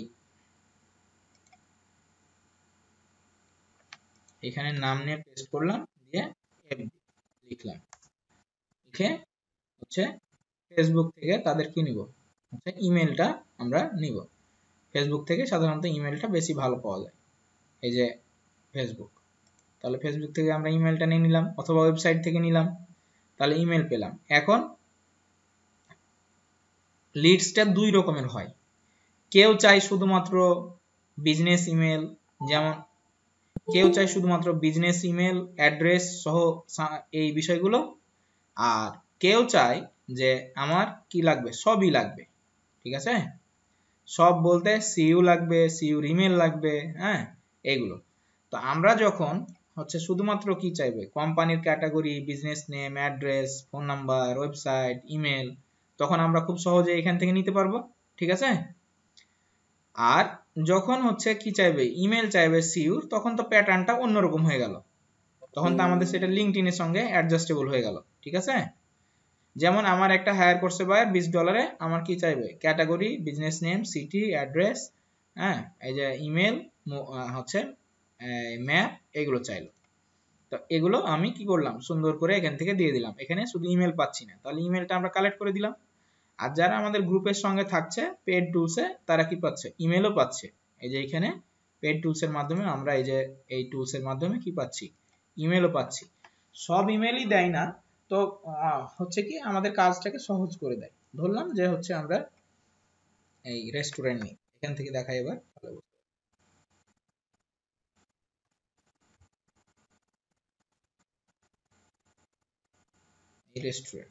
এখানে নাম নিয়ে পেস্ট করলাম, দিয়ে লিখলাম, লিখে হচ্ছে ফেসবুক থেকে তাদের কি নিব, হচ্ছে ইমেলটা আমরা নিব। ফেসবুক থেকে সাধারণত ইমেলটা বেশি ভালো পাওয়া যায়, এই যে ফেসবুক, তাহলে ফেসবুক থেকে আমরা ইমেলটা নিয়ে নিলাম, অথবা ওয়েবসাইট থেকে নিলাম, তাহলে ইমেল পেলাম। এখন লিডসটা দুই রকমের হয়, কেউ চাই শুধুমাত্র বিজনেস ইমেল, যেমন কেউ চাই শুধুমাত্র বিজনেস ইমেল, অ্যাড্রেস সহ এই বিষয়গুলো, আর কেউ চায় যে আমার কি লাগবে, সবই লাগবে, ঠিক আছে, সব বলতে সিইউ লাগবে, সিইউর ইমেল লাগবে, হ্যাঁ, এগুলো। তো আমরা যখন হচ্ছে শুধুমাত্র কি চাইবে, কোম্পানির category, business name, address, phone number, website, email, তখন আমরা খুব সহজে এখান থেকে নিতে পারবো, ঠিক আছে। আর যখন হচ্ছে কি চাইবে, ইমেল চাইবে সিইউর, তখন তো প্যাটার্নটা অন্যরকম হয়ে গেল, তখন তো আমাদের সেটা লিঙ্কডইনের সঙ্গে অ্যাডজাস্টেবল হয়ে গেল, ঠিক আছে। যেমন আমার একটা হায়ার করছে বায়ার $20, আমার কি চাইবে, category, business name, city, address, হ্যাঁ, এই যে ইমেল, হচ্ছে ম্যাপ, এগুলো চাইলো। তো এগুলো আমি কি করলাম, সুন্দর করে এখান থেকে দিয়ে দিলাম। এখানে শুধু ইমেল পাচ্ছি না, তাহলে ইমেলটা আমরা কালেক্ট করে দিলাম। আর যারা আমাদের গ্রুপের সঙ্গে থাকছে পেড টুলসে, তারা কি পাচ্ছে, ইমেলও পাচ্ছে। এই যে এখানে পেড টুলসের মাধ্যমে আমরা এই যে এই টুলসের মাধ্যমে কি পাচ্ছি, ইমেলও পাচ্ছি। সব ইমেলই দেয় না, তো হচ্ছে কি আমাদের কাজটাকে সহজ করে দেয়। ধরলাম যে হচ্ছে আমরা এই রেস্টুরেন্ট নিই, এখান থেকে দেখাই এবার ভালো। এই রেস্টুরেন্ট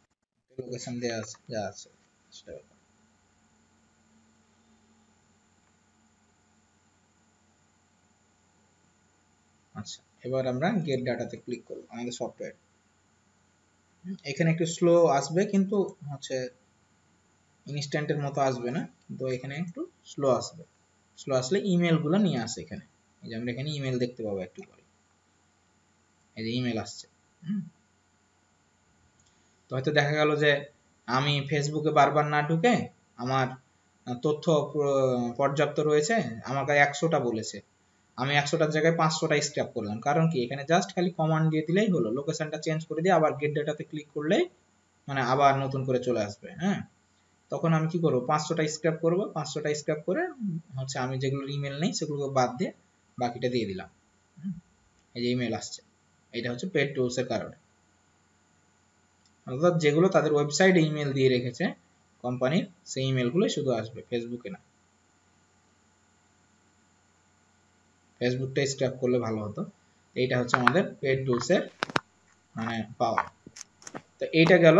লোকেশন দেওয়া আছে, যা আছে সেটা। আচ্ছা, এবার আমরা গেট ডাটাতে ক্লিক করব, আমাদের সফটওয়্যার। এখানে একটু স্লো আসবে, কিন্তু হচ্ছে ইনস্ট্যান্টের মতো আসবে না, তো এখানে একটু স্লো আসবে। স্লো আসলে ইমেল গুলো নিয়ে আসে এখানে। এই যে আমরা এখানে ইমেল দেখতে পাবো একটু পরে, এই যে ইমেল আসছে। তো হয়তো দেখা গেল যে আমি ফেসবুকে বারবার না ঢুকে আমার তথ্য পর্যাপ্ত রয়েছে, আমার কাছে 100টা বলেছে, আমি 100টার জায়গায় 500টা স্ক্র্যাপ করলাম। কারণ কি, এখানে জাস্ট খালি কমান্ড দিয়ে দিলেই হলো, লোকেশনটা চেঞ্জ করে দিয়ে আবার গেট ডেটাতে ক্লিক করলেই মানে আবার নতুন করে চলে আসবে। হ্যাঁ, তখন আমি কি করব, 500টা স্ক্র্যাপ করব, 500টা স্ক্র্যাপ করে হচ্ছে আমি যেগুলো ইমেল নেই সেগুলোকে বাদ দিয়ে বাকিটা দিয়ে দিলাম। এই যে ইমেল আসছে, এটা হচ্ছে পেড টুলস এর কারণে। অর্থাৎ যেগুলো তাদের ওয়েবসাইটে ইমেল দিয়ে রেখেছে কোম্পানির, সেই ইমেলগুলো শুধু আসবে, ফেসবুকে না। ফেসবুকটা স্ক্র্যাপ করলে ভালো হতো। এইটা হচ্ছে আমাদের পেড টুলস এর মানে পাওয়ার। তো এইটা গেল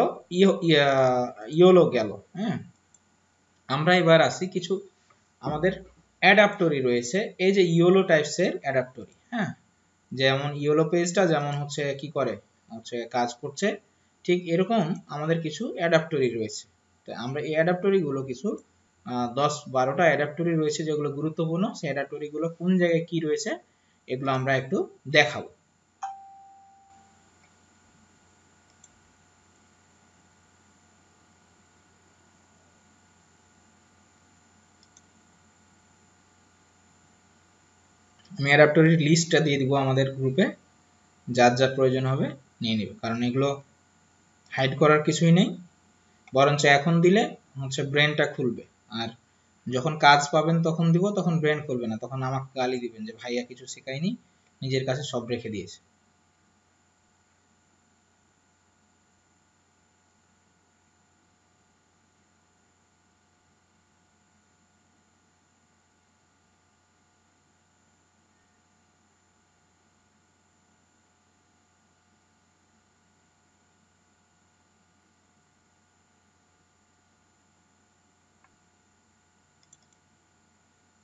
ইয়োলো গেল। হ্যাঁ, আমরা এবার আসি কিছু আমাদের অ্যাডাপ্টরি রয়েছে, এই যে ইয়োলো টাইপস এর অ্যাডাপ্টরি। হ্যাঁ, যেমন ইয়োলো পেজটা যেমন হচ্ছে কি করে, হচ্ছে কাজ করছে, ঠিক এরকম আমাদের কিছু অ্যাডাপ্টরি রয়েছে। তো আমরা এই অ্যাডাপ্টরি গুলো কিছু 10-12টা অ্যাডাপ্টরি রয়েছে যেগুলো গুরুত্বপূর্ণ। সেই অ্যাডাপ্টরি গুলো কোন জায়গায় কি রয়েছে এগুলো আমরা একটু দেখাবো। আমি অ্যাডাপ্টরির লিস্টটা দিয়ে দিব আমাদের গ্রুপে, যার যার প্রয়োজন হবে নিয়ে নিবে, কারণ এগুলো হাইড করার কিছুই নেই, বরঞ্চ এখন দিলে হচ্ছে ব্রেনটা খুলবে, আর যখন কাজ পাবেন তখন দিব, তখন ব্রেন খুলবে না, তখন আমাকে গালি দিবেন যে ভাইয়া কিছু শেখায়নি, নিজের কাছে সব রেখে দিয়েছে।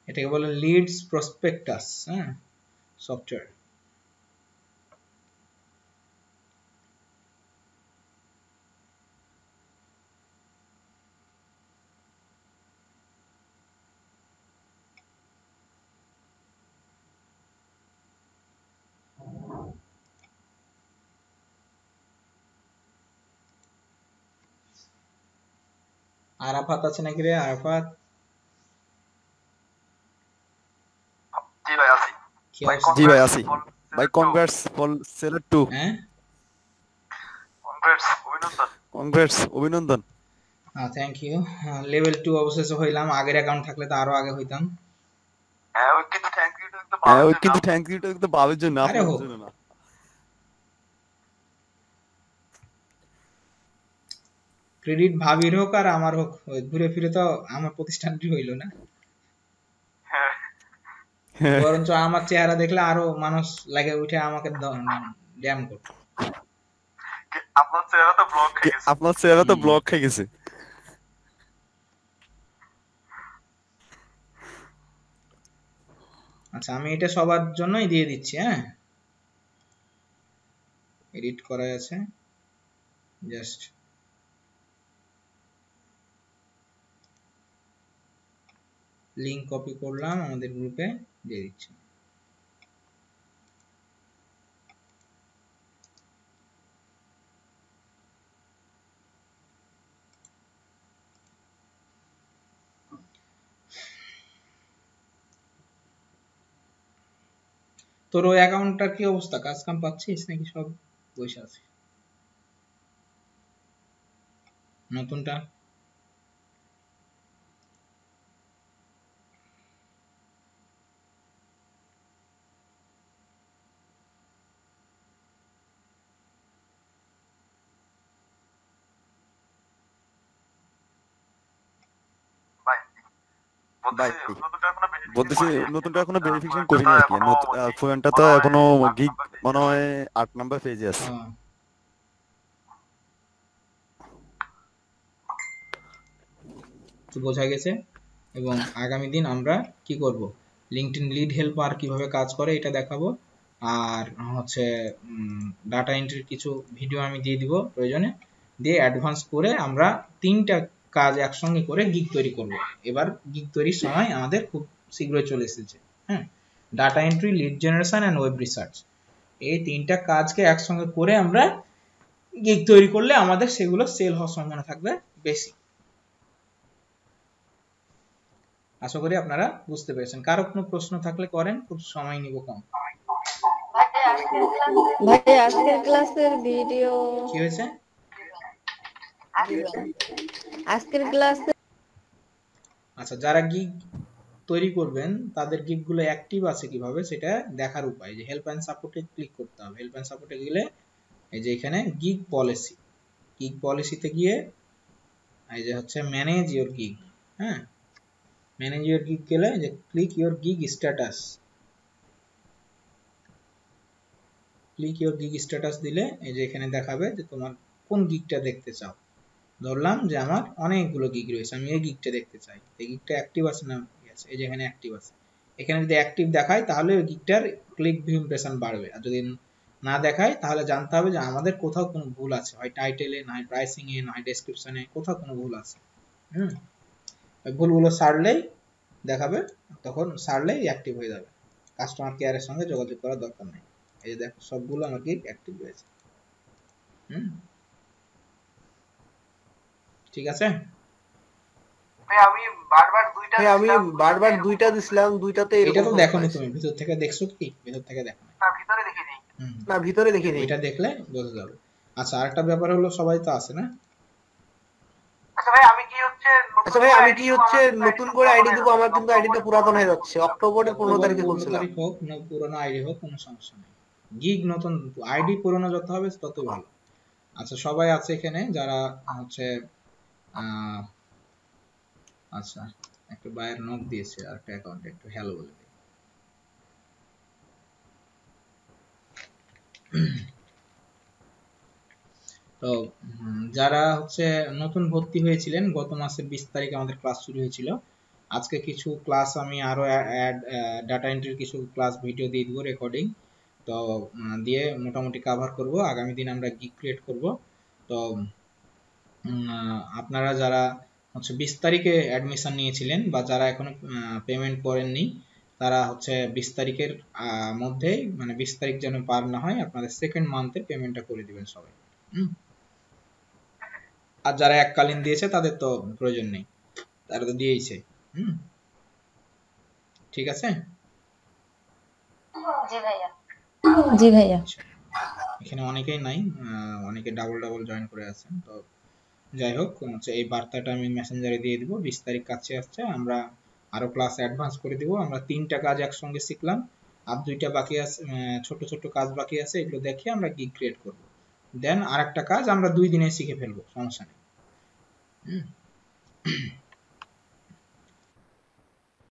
এটাকে বলে লিডস প্রসপেক্টাস। হ্যাঁ, সফটওয়্যার। আরাফাত আছে নাকি রে? আরাফাত, জি ভাই আছি। কি অবস্থা? জি ভাই আছি ভাই। Congrats for seller 2। হ্যাঁ, কনগ্রেটস অভিনন্দন। Thank you. লেভেল 2 অবশেষে হইলাম, আগের অ্যাকাউন্ট থাকলে তো আরো আগে হইতাম। হ্যাঁ, ওই কিন্তু থ্যাংক ইউটা কিন্তু পাওয়ার জন্য, আরে আপনার হোক, জন্য না। ক্রেডিট ভাবির হোক আর আমার হোক, ওই ঘুরে ফিরে তো আমার প্রতিষ্ঠানটি হইলো না। বরঞ্চ আমার চেহারা দেখলে আরো মানুষ লাগে উঠে আমাকে ড্যাম করতো। আপনার চেহারা তো ব্লক হয়ে গেছে। আপনার চেহারা তো ব্লক হয়ে গেছে। আচ্ছা, আমি এটা সবার জন্যই দিয়ে দিচ্ছি। হ্যাঁ, এডিট করা আছে, জাস্ট লিংক কপি করলাম, আমাদের গ্রুপে দিয়ে দিচ্ছি। তোর ওই অ্যাকাউন্টটার কি অবস্থা? কাজ কাম পাচ্ছিস নাকি সব বসে আছে? নতুনটা ভাই বলতেছি নতুনটা এখনো ভেরিফিকেশন করিনি আর কি। ফোনটা তো এখনো গিগ মনে হয় 8 নাম্বার পেজে আছে। তো বোঝা গেছে। এবং আগামী দিন আমরা কি করব, লিঙ্কডইন লিড হেল্পার কিভাবে কাজ করে এটা দেখাবো, আর হচ্ছে ডাটা এন্ট্রির কিছু ভিডিও আমি দিয়ে দিব প্রয়োজনে, দিয়ে অ্যাডভান্স করে আমরা 3টা কাজ একসঙ্গে করে গিগ তৈরি করব। এবার গিগ তৈরির সময় আমাদের খুব শীঘ্রই চলে এসেছে। হ্যাঁ, data entry, lead generation and web research, এই তিনটা কাজকে একসঙ্গে করে আমরা গিগ তৈরি করলে আমাদের সেগুলো সেল হওয়ার সম্ভাবনা থাকবে বেশি। আশা করি আপনারা বুঝতে পেরেছেন। কারো কোনো প্রশ্ন থাকলে করেন, খুব সময় নিব কম। ভাই আজকের ক্লাসের ভিডিও কি হয়েছে? আজকের ক্লাসে আচ্ছা, যারা গিগ তৈরি করবেন তাদের গিগ গুলো অ্যাক্টিভ আছে কিভাবে সেটা দেখার উপায়, যে হেল্প এন্ড সাপোর্টে ক্লিক করতে হবে। হেল্প এন্ড সাপোর্টে গেলে এই যে এখানে গিগ পলিসি, গিগ পলিসিতে গিয়ে এই যে হচ্ছে ম্যানেজ ইওর গিগ। হ্যাঁ, ম্যানেজ ইওর গিগ গেলে যে click your gig status, click your gig status দিলে এই যে এখানে দেখাবে যে তোমার কোন গিগটা দেখতে চাও। ধরলাম যে আমার অনেকগুলো গিগ রয়েছে, আমি এই গিগটা দেখতে চাই। এই গিগটা অ্যাক্টিভ আছে না? এই যে এখানে অ্যাক্টিভ আছে। এখানে যদি অ্যাক্টিভ দেখায় তাহলে ওই গিগটার ক্লিক ভিউ ইমপ্রেশন বাড়বে, আর যদি না দেখায় তাহলে জানতে হবে যে আমাদের কোথাও কোনো ভুল আছে, হয় টাইটেলে, না হয় প্রাইসিং এ, না হয় ডেসক্রিপশনে, কোথাও কোনো ভুল আছে। ওই ভুলগুলো সারলেই দেখাবে, তখন সারলেই অ্যাক্টিভ হয়ে যাবে। কাস্টমার কেয়ারের সঙ্গে যোগাযোগ করার দরকার নেই। এই যে দেখো সবগুলো আমার গিগ অ্যাক্টিভ রয়েছে। ঠিক আছে? আমি বারবার দুইটা দিছিলাম, দুইটাতে এটা তো দেখোনি তুমি, ভিতর থেকে দেখছো কি? ভিতর থেকে দেখো ভিতরে দেখিনি। না, ভিতরে দেখিনি। এটা দেখলে বোঝা যাবে। আচ্ছা, আরেকটা ব্যাপার হলো, সবাই তো আছে না? আচ্ছা ভাই, আমি কি হচ্ছে নতুন করে আইডি দেবো? আমার কিন্তু আইডিটা পুরাতন হয়ে যাচ্ছে। অক্টোবরের 15 তারিখে 15 খুলছিলাম। তারিখ হোক না পুরনো আইডি হোক, কোনো সমস্যা নেই। গিগ নতুন, আইডি পুরনো যত হবে তত ভালো। আচ্ছা, সবাই আছে এখানে যারা হচ্ছে আচ্ছা, একটা বায়ার নক দিয়েছে আর একটা অ্যাকাউন্টে, একটু হ্যালো বলে দিই। তো যারা হচ্ছে নতুন ভর্তি হয়েছিলেন, গত মাসের 20 তারিখে আমাদের ক্লাস শুরু হয়েছিল। আজকে কিছু ক্লাস আমি আরো ডাটা এন্ট্রির কিছু ক্লাস ভিডিও দিয়ে দিব রেকর্ডিং, তো দিয়ে মোটামুটি কভার করব। আগামী দিন আমরা গিগ ক্রিয়েট করব। তো আপনারা যারা হচ্ছে 20 তারিখে অ্যাডমিশন নিয়েছিলেন বা যারা এখনো পেমেন্ট করেননি, তারা হচ্ছে 20 তারিখের মধ্যেই, মানে 20 তারিখ যেন পার না হয়, আপনাদের সেকেন্ড মান্থের পেমেন্টটা করে দিবেন সবাই। আর যারা এককালীন দিয়েছে তাদের তো প্রয়োজন নেই, তারা তো দিয়েইছে। ঠিক আছে? জি ভাইয়া। এখানে অনেকেই নাই, অনেকে ডাবল ডাবল জয়েন করে আছেন। তো যাই হোক, হচ্ছে এই বার্তাটা আমি মেসেঞ্জারে দিয়ে দিব। 20 তারিখ কাছে আসছে, আমরা আরো ক্লাস অ্যাডভান্স করে দিব। আমরা 3টা কাজ একসঙ্গে শিখলাম, আর 2টা বাকি আছে, ছোট ছোট কাজ বাকি আছে, এগুলো দেখে আমরা গিগ ক্রিয়েট করব। দেন আরেকটা কাজ আমরা 2 দিনে শিখে ফেলবো, সমস্যা নেই।